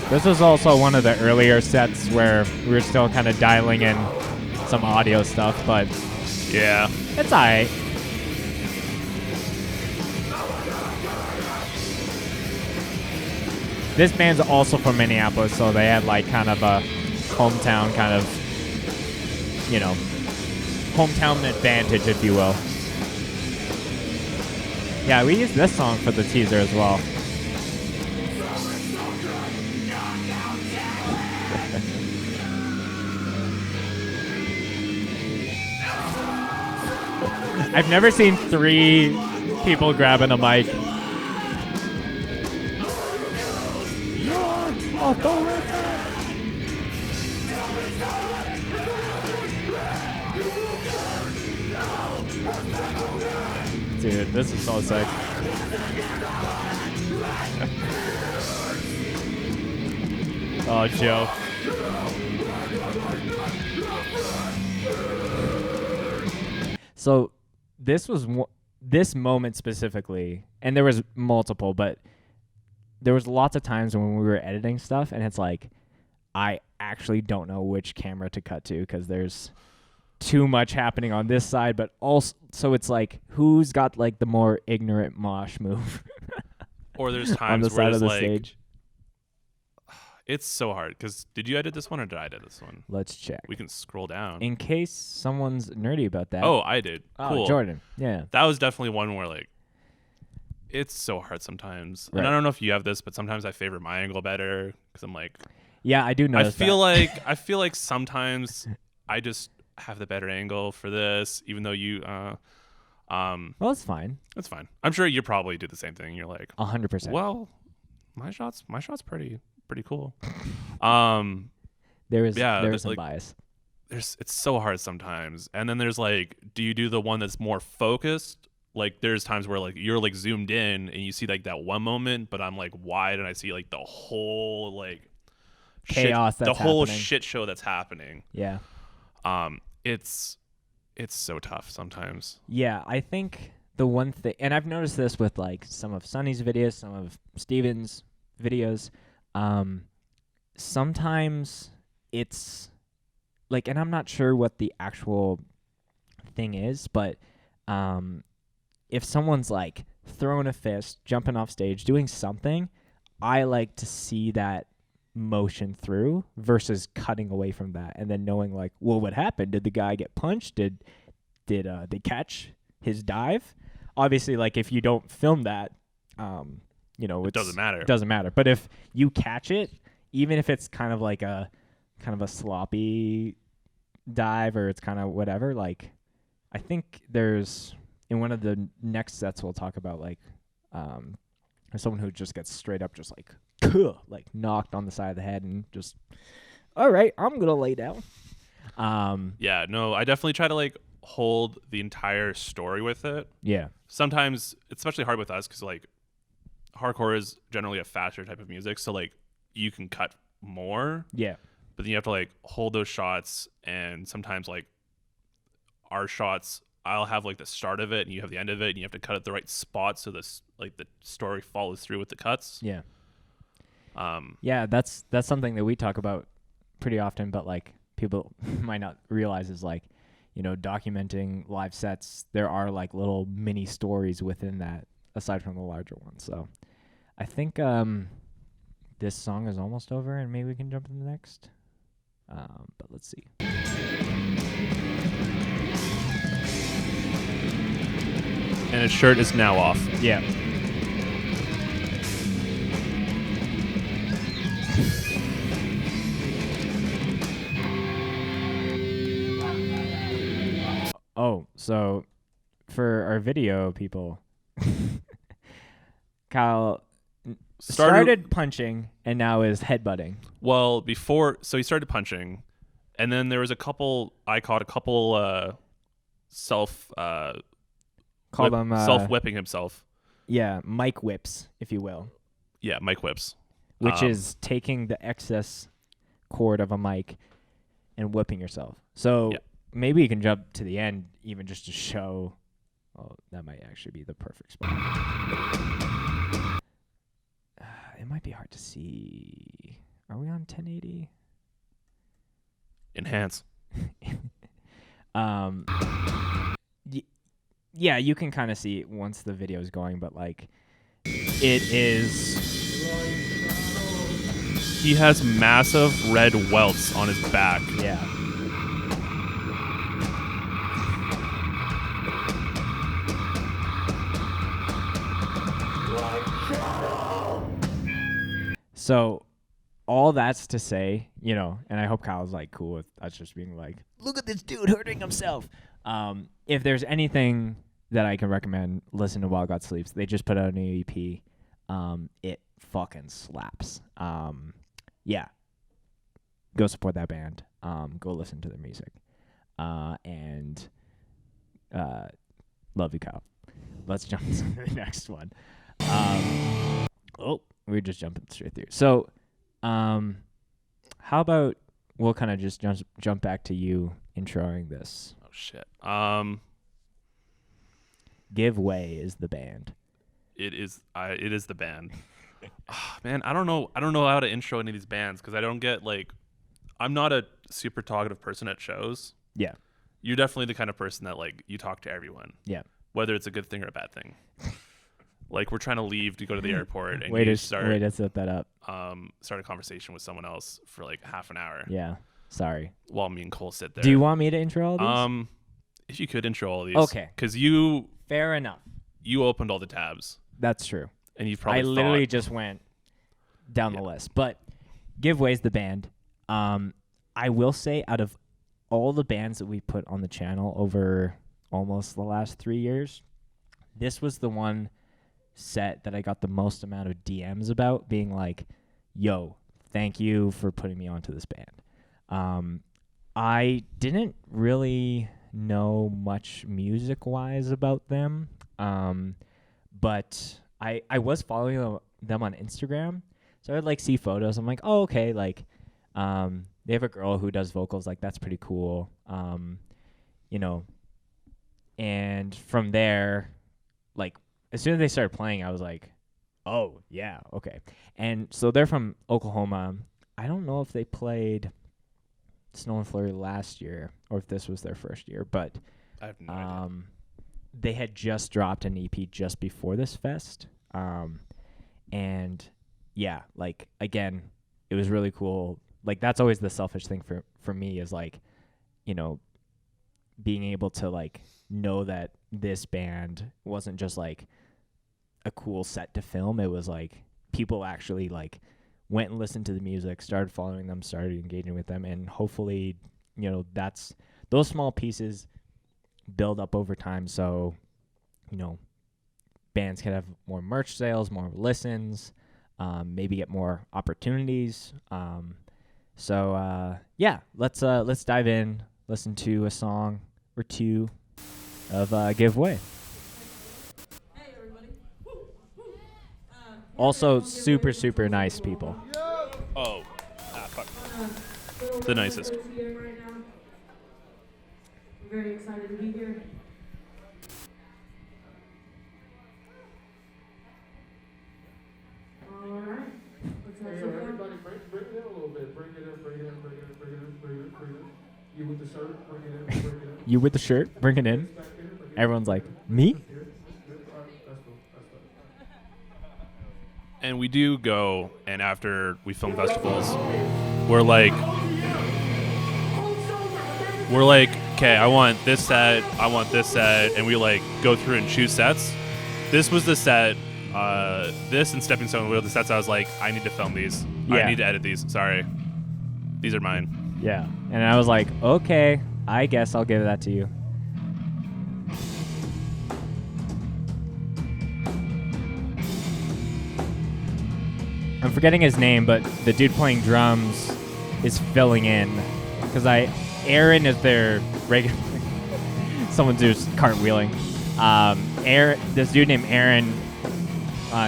This was also one of the earlier sets where we were still kind of dialing in some audio stuff, but Yeah. it's alright. This band's also from Minneapolis, so they had like kind of a hometown kind of, you know, hometown advantage, if you will. Yeah, we used this song for the teaser as well. I've never seen 3 people grabbing a mic. Dude, this is so sick. Oh, Joe. So this moment specifically, and there was multiple, but there was lots of times when we were editing stuff, and it's like, I actually don't know which camera to cut to because there's too much happening on this side, but also, so it's like, who's got like the more ignorant mosh move Or there's on times the where side it's of the like, stage? it's so hard. Because did you edit this one or did I edit this one? Let's check. We can scroll down. In case someone's nerdy about that. Oh, I did. Oh, Cool. Jordan. Yeah. That was definitely one where like, it's so hard sometimes. Right. And I don't know if you have this, but sometimes I favor my angle better because I'm like, Yeah, I do notice I feel like sometimes I just have the better angle for this, even though you Well, it's fine. that's fine. I'm sure you probably do the same thing. You're like, 100%. well, my shot's pretty cool. There is that's some like- bias. It's so hard sometimes. And then there's like, do you do the one that's more focused? Like there's times where like you're like zoomed in and you see like that one moment, but I'm like wide and I see like the whole like Chaos the that's whole happening. shit show that's happening. Yeah. It's so tough sometimes. Yeah, I think the one thing, and I've noticed this with like some of Sonny's videos, some of Steven's videos, sometimes it's like, and I'm not sure what the actual thing is, but if someone's like throwing a fist, jumping off stage, doing something, I like to see that motion through versus cutting away from that and then knowing like, well, what happened? Did the guy get punched? Did they catch his dive? Obviously, like if you don't film that, it doesn't matter. It doesn't matter. But if you catch it, even if it's kind of a sloppy dive or it's kind of whatever, like I think there's in one of the next sets we'll talk about like there's someone who just gets straight up just like knocked on the side of the head and just, all right, I'm gonna lay down. Yeah, no, I definitely try to like hold the entire story with it. Yeah. Sometimes it's especially hard with us because like hardcore is generally a faster type of music, so like you can cut more, Yeah. but then you have to like hold those shots, and sometimes like our shots, I'll have like the start of it and you have the end of it, and you have to cut at the right spot so this like the story follows through with the cuts. Yeah. Yeah, that's something that we talk about pretty often, but like people might not realize is like, documenting live sets, there are like little mini stories within that aside from the larger ones. So I think this song is almost over and maybe we can jump to the next. But let's see. And his shirt is now off. Yeah. Oh, so for our video people, Kyle, started punching and now is headbutting. Well, so he started punching, and then there was a couple. I caught a couple self whipping himself. Yeah, mic whips, if you will. Yeah, mic whips, which is taking the excess cord of a mic and whipping yourself. So maybe you can jump to the end, even just to show. Oh, that might actually be the perfect spot. It might be hard to see. Are we on 1080? Enhance. Yeah, you can kind of see it once the video is going, but like it is. He has massive red welts on his back. Yeah. So all that's to say, you know, and I hope Kyle's like cool with us just being like, look at this dude hurting himself. If there's anything that I can recommend, listen to While God Sleeps. They just put out a new EP. It fucking slaps. Yeah. Go support that band. Go listen to their music. And love you, Kyle. Let's jump to the next one. We're just jumping straight through. So, how about we'll kind of just jump back to you introing this. Oh shit. Give Way is the band. It is the band. Man, I don't know how to intro any of these bands because I don't get like, I'm not a super talkative person at shows. Yeah. You're definitely the kind of person that like you talk to everyone. Yeah. Whether it's a good thing or a bad thing. Like we're trying to leave to go to the airport and way to set that up. Start a conversation with someone else for like half an hour. Yeah. Sorry. While me and Cole sit there. Do you want me to intro all these? If you could intro all these. Okay. Because fair enough. You opened all the tabs. That's true. And you've probably literally just went down the list. But Give Way's the band. I will say out of all the bands that we put on the channel over almost the last 3 years, this was the one set that I got the most amount of DMs about, being like, yo, thank you for putting me onto this band. I didn't really know much music-wise about them, but I was following them on Instagram, so I would like see photos. I'm like, oh, okay, like they have a girl who does vocals, like that's pretty cool, you know. And from there, like as soon as they started playing, I was like, oh yeah, okay. And so they're from Oklahoma. I don't know if they played Snow and Flurry last year or if this was their first year, but I have no idea. They had just dropped an EP just before this fest. And yeah, like again, it was really cool. Like that's always the selfish thing for me is like, you know, being able to like know that this band wasn't just like a cool set to film. It was like people actually like went and listened to the music, started following them, started engaging with them, and hopefully, you know, that's those small pieces build up over time. So, you know, bands can have more merch sales, more listens, maybe get more opportunities. So yeah, let's dive in, listen to a song or two of Give Way. Hey everybody. Also super, super nice people. Oh, fuck. The nicest. Right now. I'm very excited to be here. All right. Let's have some fun. Everybody, bring it in a little bit. Bring it in. You with the shirt, bring it in. You with the shirt, bring it in. Everyone's like, me? And we do go, and after we film festivals, we're like, okay, I want this set, and we like go through and choose sets. This was the set, this and Stepping Stone were the sets I was like, I need to film these. Yeah. I need to edit these. Sorry. These are mine. Yeah. And I was like, okay, I guess I'll give that to you. I'm forgetting his name, but the dude playing drums is filling in because Aaron is their regular. Someone's just cartwheeling. This dude named Aaron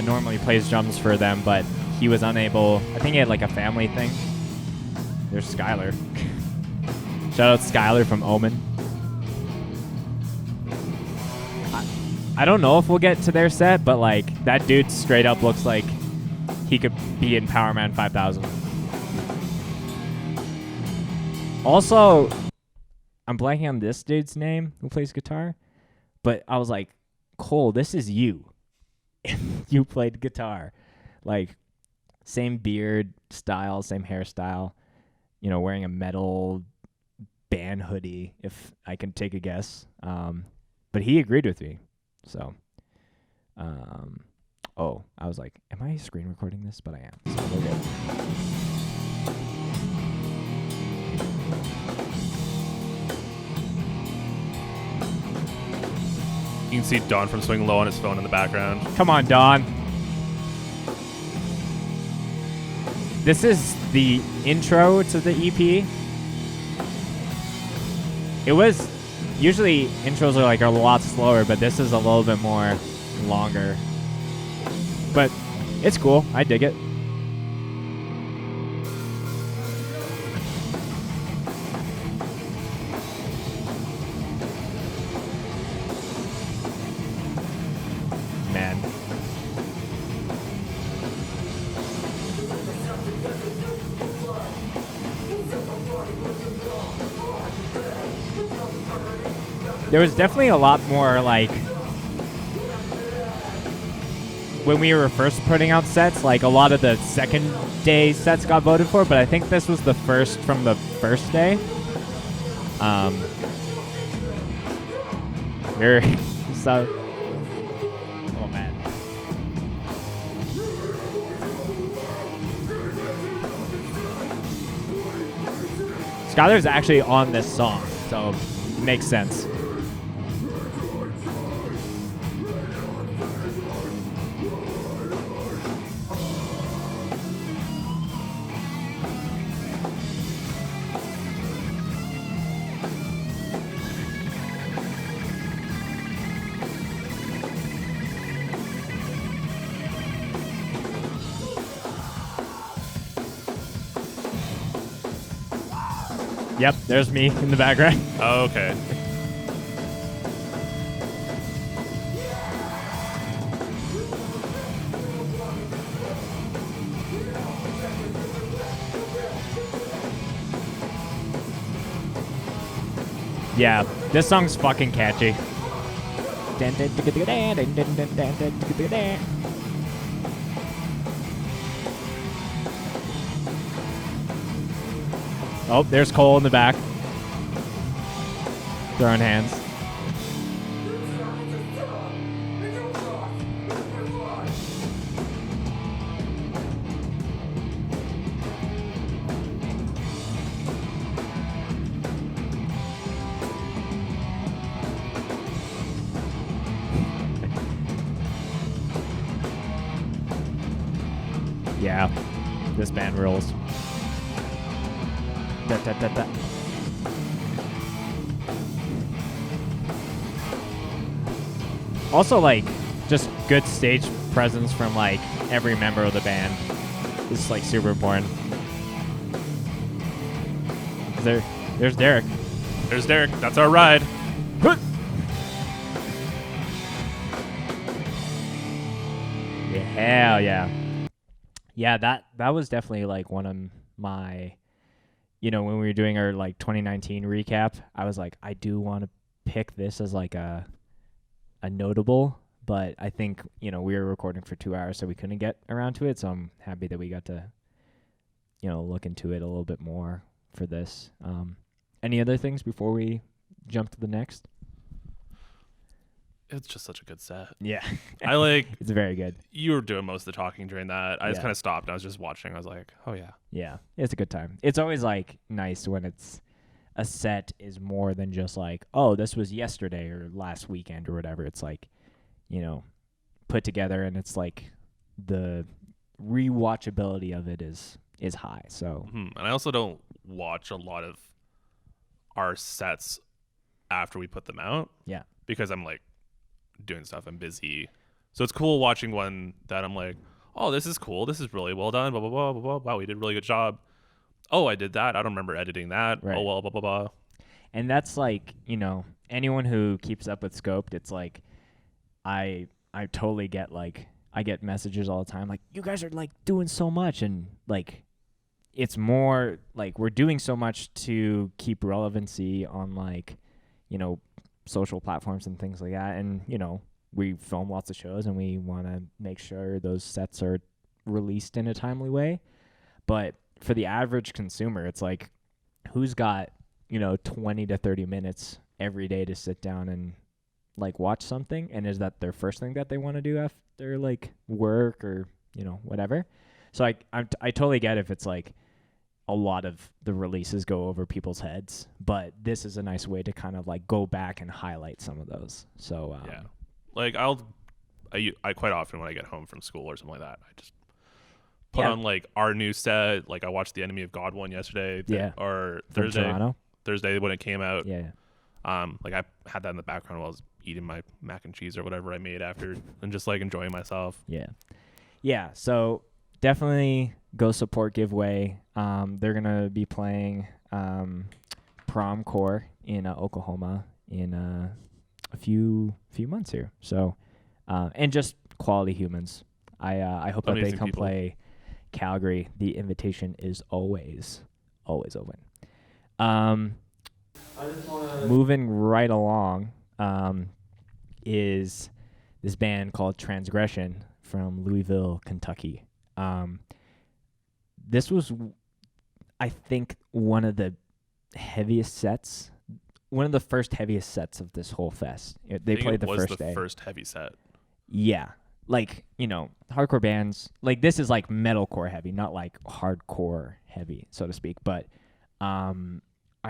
normally plays drums for them, but he was unable. I think he had like a family thing. There's Skylar. Shout out Skylar from Omen. I don't know if we'll get to their set, but like that dude straight up looks like he could be in Power Man 5000. Also, I'm blanking on this dude's name who plays guitar, but I was like, Cole, this is you. You played guitar. Like, same beard style, same hairstyle, wearing a metal band hoodie, if I can take a guess. But he agreed with me. So, I was like, am I screen recording this? But I am. So we're good. You can see Don from Swing Low on his phone in the background. Come on, Don. This is the intro to the EP. It was usually intros are like a lot slower, but this is a little bit more longer. But it's cool. I dig it. Man. There was definitely a lot more like when we were first putting out sets, like a lot of the second day sets got voted for, but I think this was the first from the first day. So, oh man. Skylar's actually on this song, so it makes sense. Yep, there's me in the background. Oh, okay. Yeah, this song's fucking catchy. Oh, there's Cole in the back. Throwing hands. Yeah, this band rules. Da, da, da, da. Also, like, just good stage presence from, like, every member of the band. This is, like, super important. There's Derek. There's Derek. That's our ride. Yeah, hell yeah. Yeah, that was definitely, like, one of my... when we were doing our like 2019 recap, I was like, I do want to pick this as like a notable, but I think, we were recording for 2 hours, so we couldn't get around to it. So I'm happy that we got to, look into it a little bit more for this. Any other things before we jump to the next? It's just such a good set. Yeah. It's very good. You were doing most of the talking during that. I just Yeah. kind of stopped. I was just watching. I was like, oh yeah. Yeah, it's a good time. It's always like nice when it's a set is more than just like, oh, this was yesterday or last weekend or whatever. It's like, put together and it's like the rewatchability of it is high. So And I also don't watch a lot of our sets after we put them out. Yeah. Because I'm like doing stuff. I'm busy. So it's cool watching one that I'm like, oh, this is cool. This is really well done. Blah, blah, blah, blah, blah. Wow, we did a really good job. Oh, I did that. I don't remember editing that. Right. Oh, well, blah, blah, blah. And that's like, anyone who keeps up with Scoped, it's like, I totally get, like, I get messages all the time, like, you guys are, like, doing so much. And, like, it's more, like, we're doing so much to keep relevancy on, like, social platforms and things like that. And, we film lots of shows and we want to make sure those sets are released in a timely way. But for the average consumer, it's like, who's got, 20 to 30 minutes every day to sit down and like watch something? And is that their first thing that they want to do after like work or, whatever? So I totally get if it's like a lot of the releases go over people's heads, but this is a nice way to kind of like go back and highlight some of those. So, Yeah. Like I quite often when I get home from school or something like that, I just put on like our new set. Like I watched the Enemy of God one yesterday. Or from Thursday. Toronto. Thursday when it came out. Yeah. Like I had that in the background while I was eating my mac and cheese or whatever I made after and just like enjoying myself. Yeah. Yeah. So definitely go support Giveaway. They're going to be playing Prom Core in Oklahoma in a few months here. So, and just quality humans. I hope that they Amazing come people. play Calgary. The invitation is always open. I just want to. Moving right along is this band called Transgression from Louisville, Kentucky. This was, I think, one of the heaviest sets. One of the first heaviest sets of this whole fest. They played the first day. Was the first heavy set. Yeah. Like, hardcore bands, like this is like metalcore heavy, not like hardcore heavy, so to speak. But I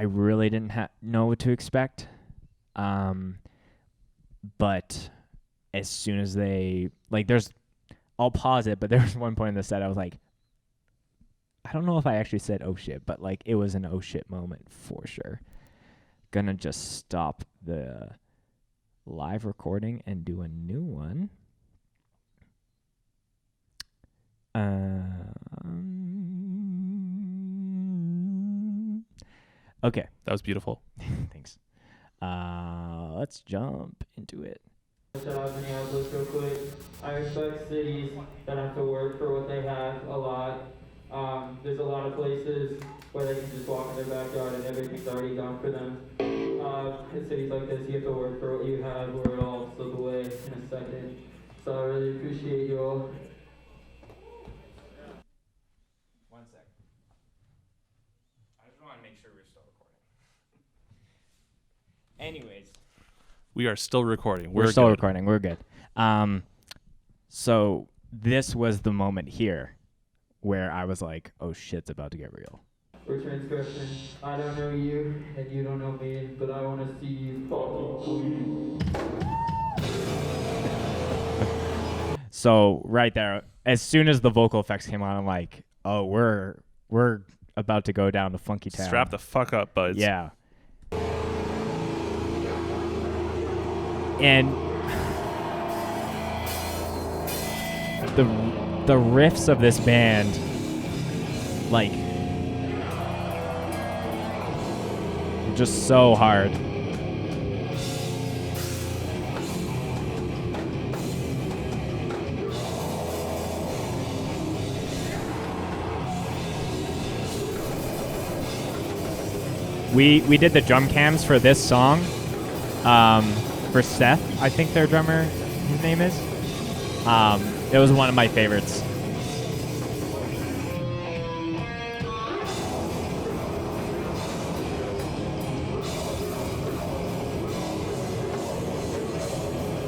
really didn't know what to expect. But as soon as I'll pause it, but there was one point in the set I was like, I don't know if I actually said oh shit, but like it was an oh shit moment for sure. Gonna just stop the live recording and do a new one. Okay. That was beautiful. Thanks. Let's jump into it. Shout out Minneapolis real quick. I respect cities that have to work for what they have a lot. There's a lot of places where they can just walk in their backyard and everything's already done for them. In cities like this, you have to work for what you have, or it all slip away in a second. So I really appreciate you all. 1 second. I just want to make sure we're still recording. Anyways. We are still recording. We're still good. recording. We're good. So this was the moment here where I was like, oh shit's about to get real. For transgression, I don't know you, and you don't know me, but I want to see you fucking bleed. So right there, as soon as the vocal effects came on, I'm like, oh, we're about to go down to Funky Town. Strap the fuck up, buds. Yeah. And the riffs of this band, like, just so hard. We did the drum cams for this song. For Seth, I think their drummer, his name is. It was one of my favorites.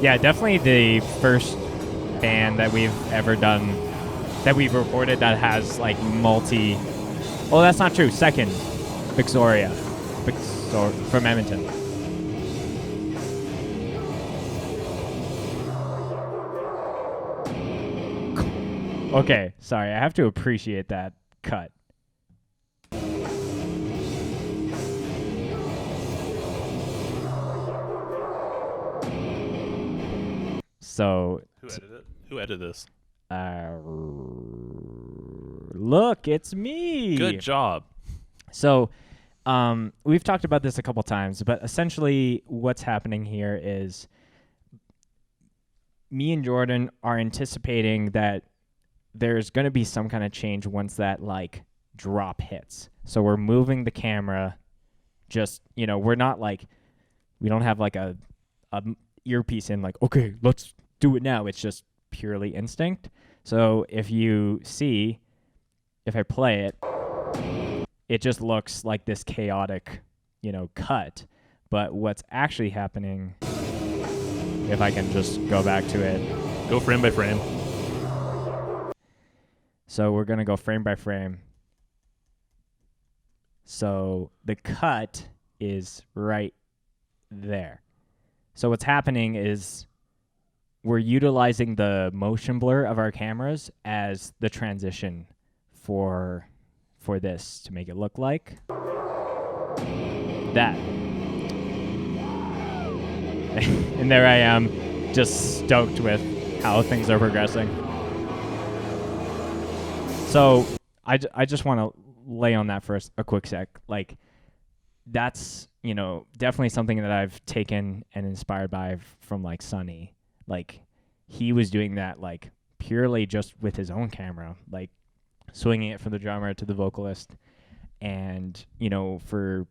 Yeah, definitely the first band that we've ever done, that we've recorded that has like multi. Oh, that's not true. Second, Victoria, from Edmonton. Okay, sorry. I have to appreciate that cut. So, Who edited this? look, it's me. Good job. So, we've talked about this a couple times, but essentially what's happening here is me and Jordan are anticipating that there's going to be some kind of change once that like drop hits. So we're moving the camera just, we're not like, we don't have like a earpiece in like, okay, let's do it now. It's just purely instinct. So if you see, if I play it, it just looks like this chaotic, cut. But what's actually happening, if I can just go back to it. Go frame by frame. So we're going to go frame by frame. So the cut is right there. So what's happening is we're utilizing the motion blur of our cameras as the transition for this to make it look like that. And there I am, just stoked with how things are progressing. So I just want to lay on that for a quick sec. Like, that's, definitely something that I've taken and inspired by from, like, Sonny. Like, he was doing that, like, purely just with his own camera, like, swinging it from the drummer to the vocalist. And, for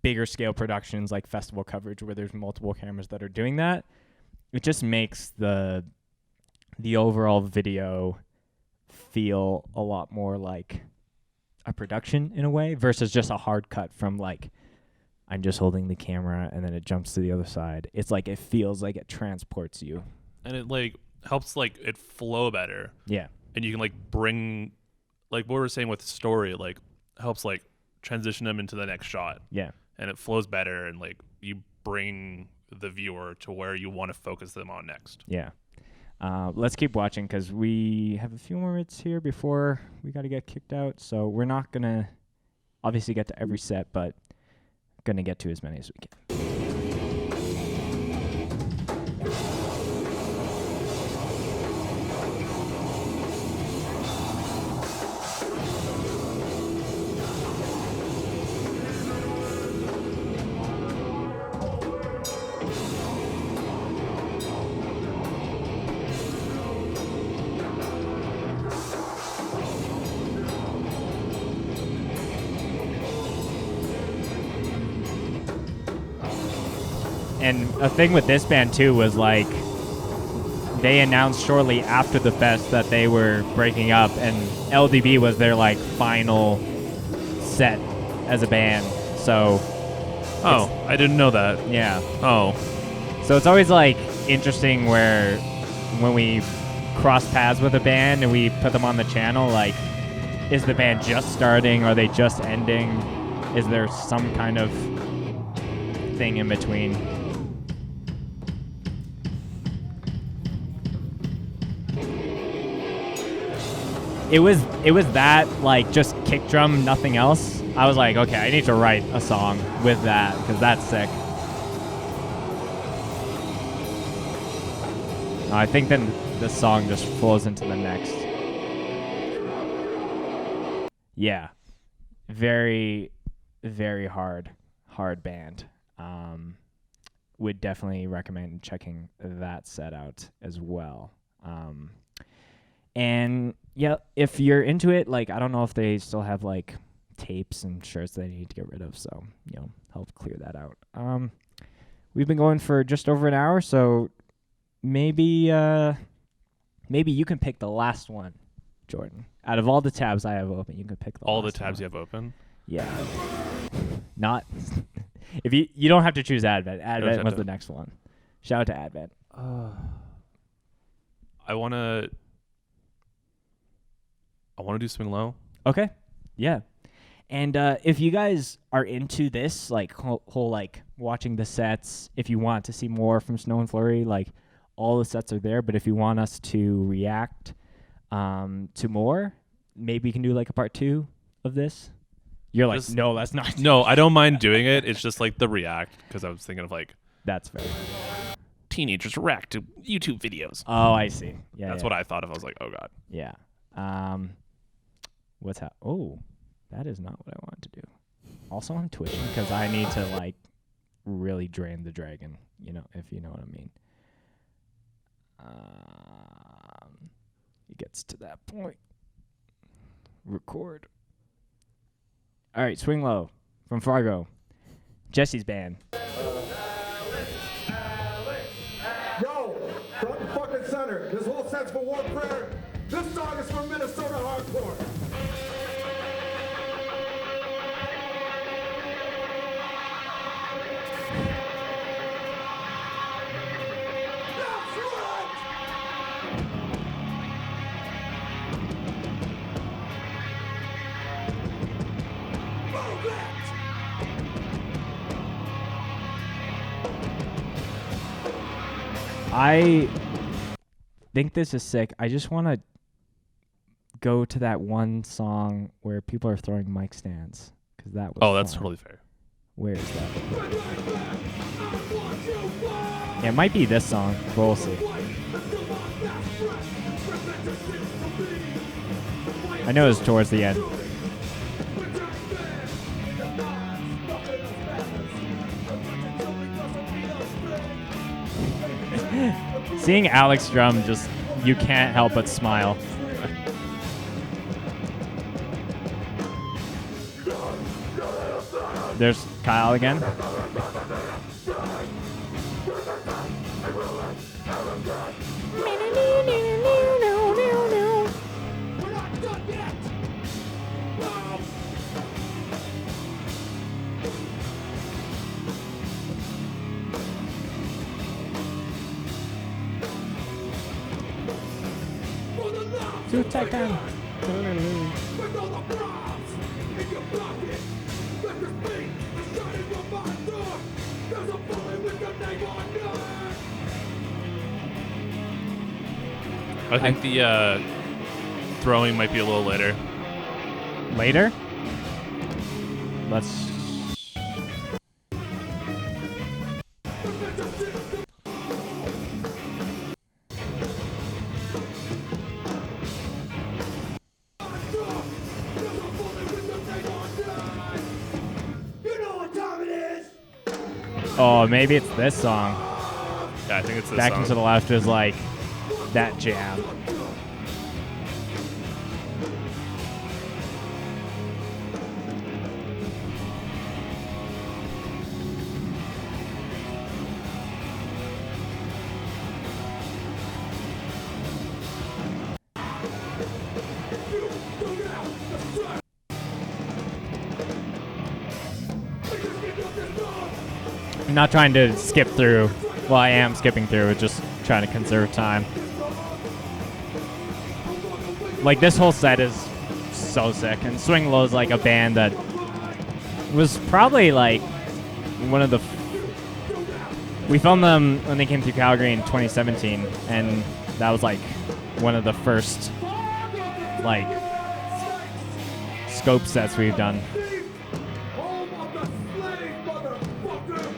bigger scale productions like festival coverage where there's multiple cameras that are doing that, it just makes the overall video feel a lot more like a production in a way versus just a hard cut from like I'm just holding the camera and then it jumps to the other side. It's like it feels like it transports you. And it like helps like it flow better. Yeah. And you can like bring like what we were saying with story, like helps like transition them into the next shot. Yeah. And it flows better and like you bring the viewer to where you want to focus them on next. Yeah. Let's keep watching because we have a few more minutes here before we got to get kicked out. So we're not going to obviously get to every set, but going to get to as many as we can. And a thing with this band too was like they announced shortly after the fest that they were breaking up, and LDB was their like final set as a band. So I didn't know that. yeah. Oh. So it's always like interesting where when we cross paths with a band and we put them on the channel, like is the band just starting? Are they just ending? Is there some kind of thing in between? It was that, like, just kick drum, nothing else. I was like, okay, I need to write a song with that because that's sick. I think then the song just flows into the next. Yeah. Very, very hard band. Would definitely recommend checking that set out as well. And yeah, if you're into it, like, I don't know if they still have like tapes and shirts they need to get rid of, so help clear that out. We've been going for just over an hour, so maybe you can pick the last one, Jordan. Out of all the tabs I have open, you can pick all the last tabs one. you have open. Yeah. Not if you don't have to choose Advent. Advent was the next one. Shout out to Advent. I wanna do Swing Low. Okay. Yeah. And if you guys are into this, like whole like watching the sets, if you want to see more from Snow and Flurry, like all the sets are there. But if you want us to react to more, maybe you can do like a part 2 of this. You're like, Just- no, that's not. No, I don't mind doing it. It's just like the react, because I was thinking of like That's fair. teenagers react to YouTube videos. Oh, I see. Yeah, That's what I thought of. I was like, oh god. Yeah. What's that? Oh, that is not what I wanted to do. Also, I'm twitching because I need to like really drain the dragon. You know, if you know what I mean. It gets to that point. Record. All right, Swing Low from Fargo. Jesse's band. Yo, front and fucking center. This whole set's for war prayer. This song is for Minnesota hardcore. That's right! Move it! I think this is sick. I just want to go to that one song where people are throwing mic stands because that was. Oh, that's fun. totally fair. Where is that? Yeah, it might be this song, but we'll see. I know it's towards the end. Seeing Alex drum, just you can't help but smile. There's Kyle again. We're not done yet! For the love Two Titan. with all the props in your pocket. Let your feet is shining from my door. There's a bullet with your name on it. I think the throwing might be a little later. Later? Let's. You know what time it is? Oh, maybe it's this song. Yeah, I think it's this Back song. into the Left is like that jam. I'm not trying to skip through. Well, I am skipping through, just trying to conserve time. Like, this whole set is so sick. And Swing Low is like a band that was probably like one of the. We filmed them when they came through Calgary in 2017, and that was like one of the first like scope sets we've done. Home of the slave, motherfucker!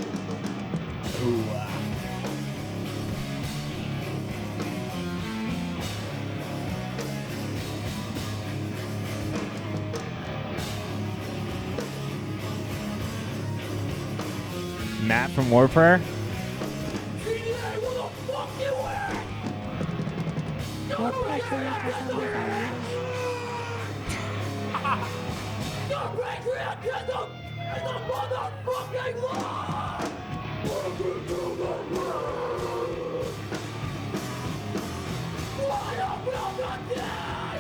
Matt from War Prayer. CDA, where the fuck you at? The patriotism is a motherfucking lie! Welcome to the world! Fire will not die!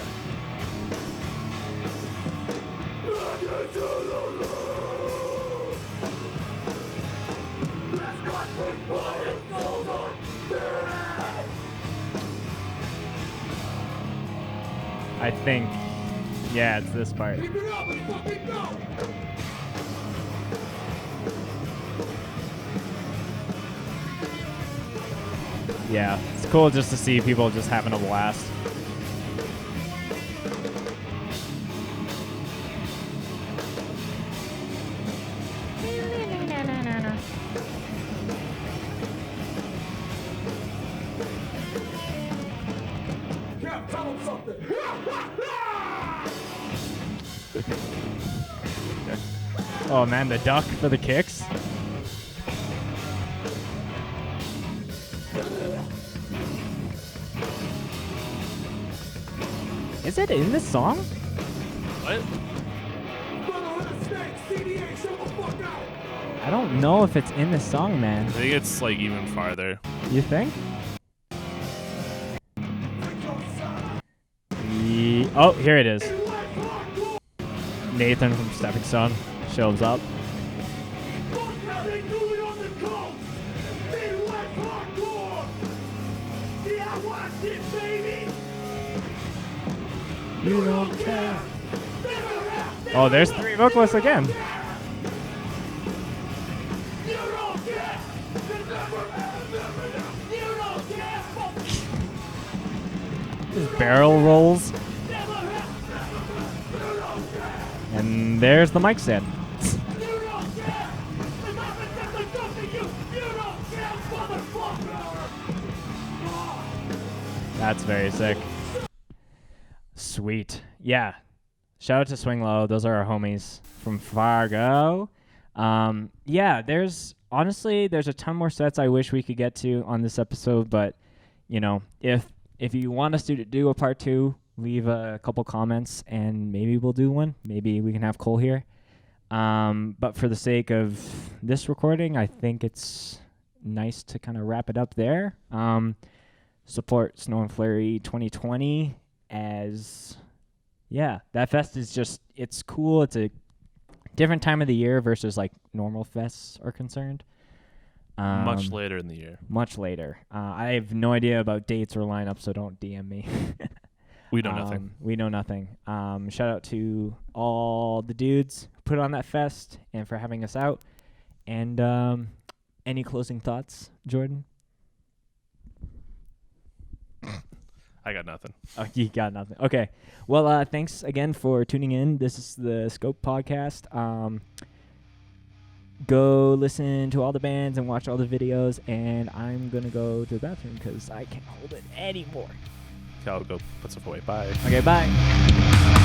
Welcome to the world! Let's not put fire over there! I think, yeah, it's this part. Keep it up and fucking go! Yeah, it's cool just to see people just having a blast. Yeah, tell him something. Oh man, the duck for the kicks. Is it in this song? What? Brotherhood of Snakes, CDA, show the fuck out. I don't know if it's in this song, man. I think it's like even farther. You think? Oh, here it is. Nathan from Stepping Stone shows up. Fuck how they do it on the coast. Midwest hardcore. Yeah, I watched it, baby. You don't care. Oh, there's 3 vocalists again. You don't care. You don't care. Just barrel rolls. And there's the mic stand. You don't care. If I'm attempting something you don't care, motherfucker. That's very sick. Sweet. Yeah. Shout out to Swing Low. Those are our homies from Fargo. Yeah, there's a ton more sets I wish we could get to on this episode, but you know, if you want us to do a part 2, leave a couple comments and maybe we'll do one. Maybe we can have Cole here. But for the sake of this recording, I think it's nice to kind of wrap it up there. Support Snow and Flurry 2020 as, yeah, that fest is just, it's cool. It's a different time of the year versus like normal fests are concerned. Much later in the year. Much later. I have no idea about dates or lineups, so don't DM me. We know nothing. We know nothing. Shout out to all the dudes who put on that fest and for having us out. And any closing thoughts, Jordan? I got nothing. Oh, you got nothing. Okay. Well, thanks again for tuning in. This is the Scope Podcast. Go listen to all the bands and watch all the videos. And I'm going to go to the bathroom because I can't hold it anymore. I'll go put stuff away. Bye. Okay, bye.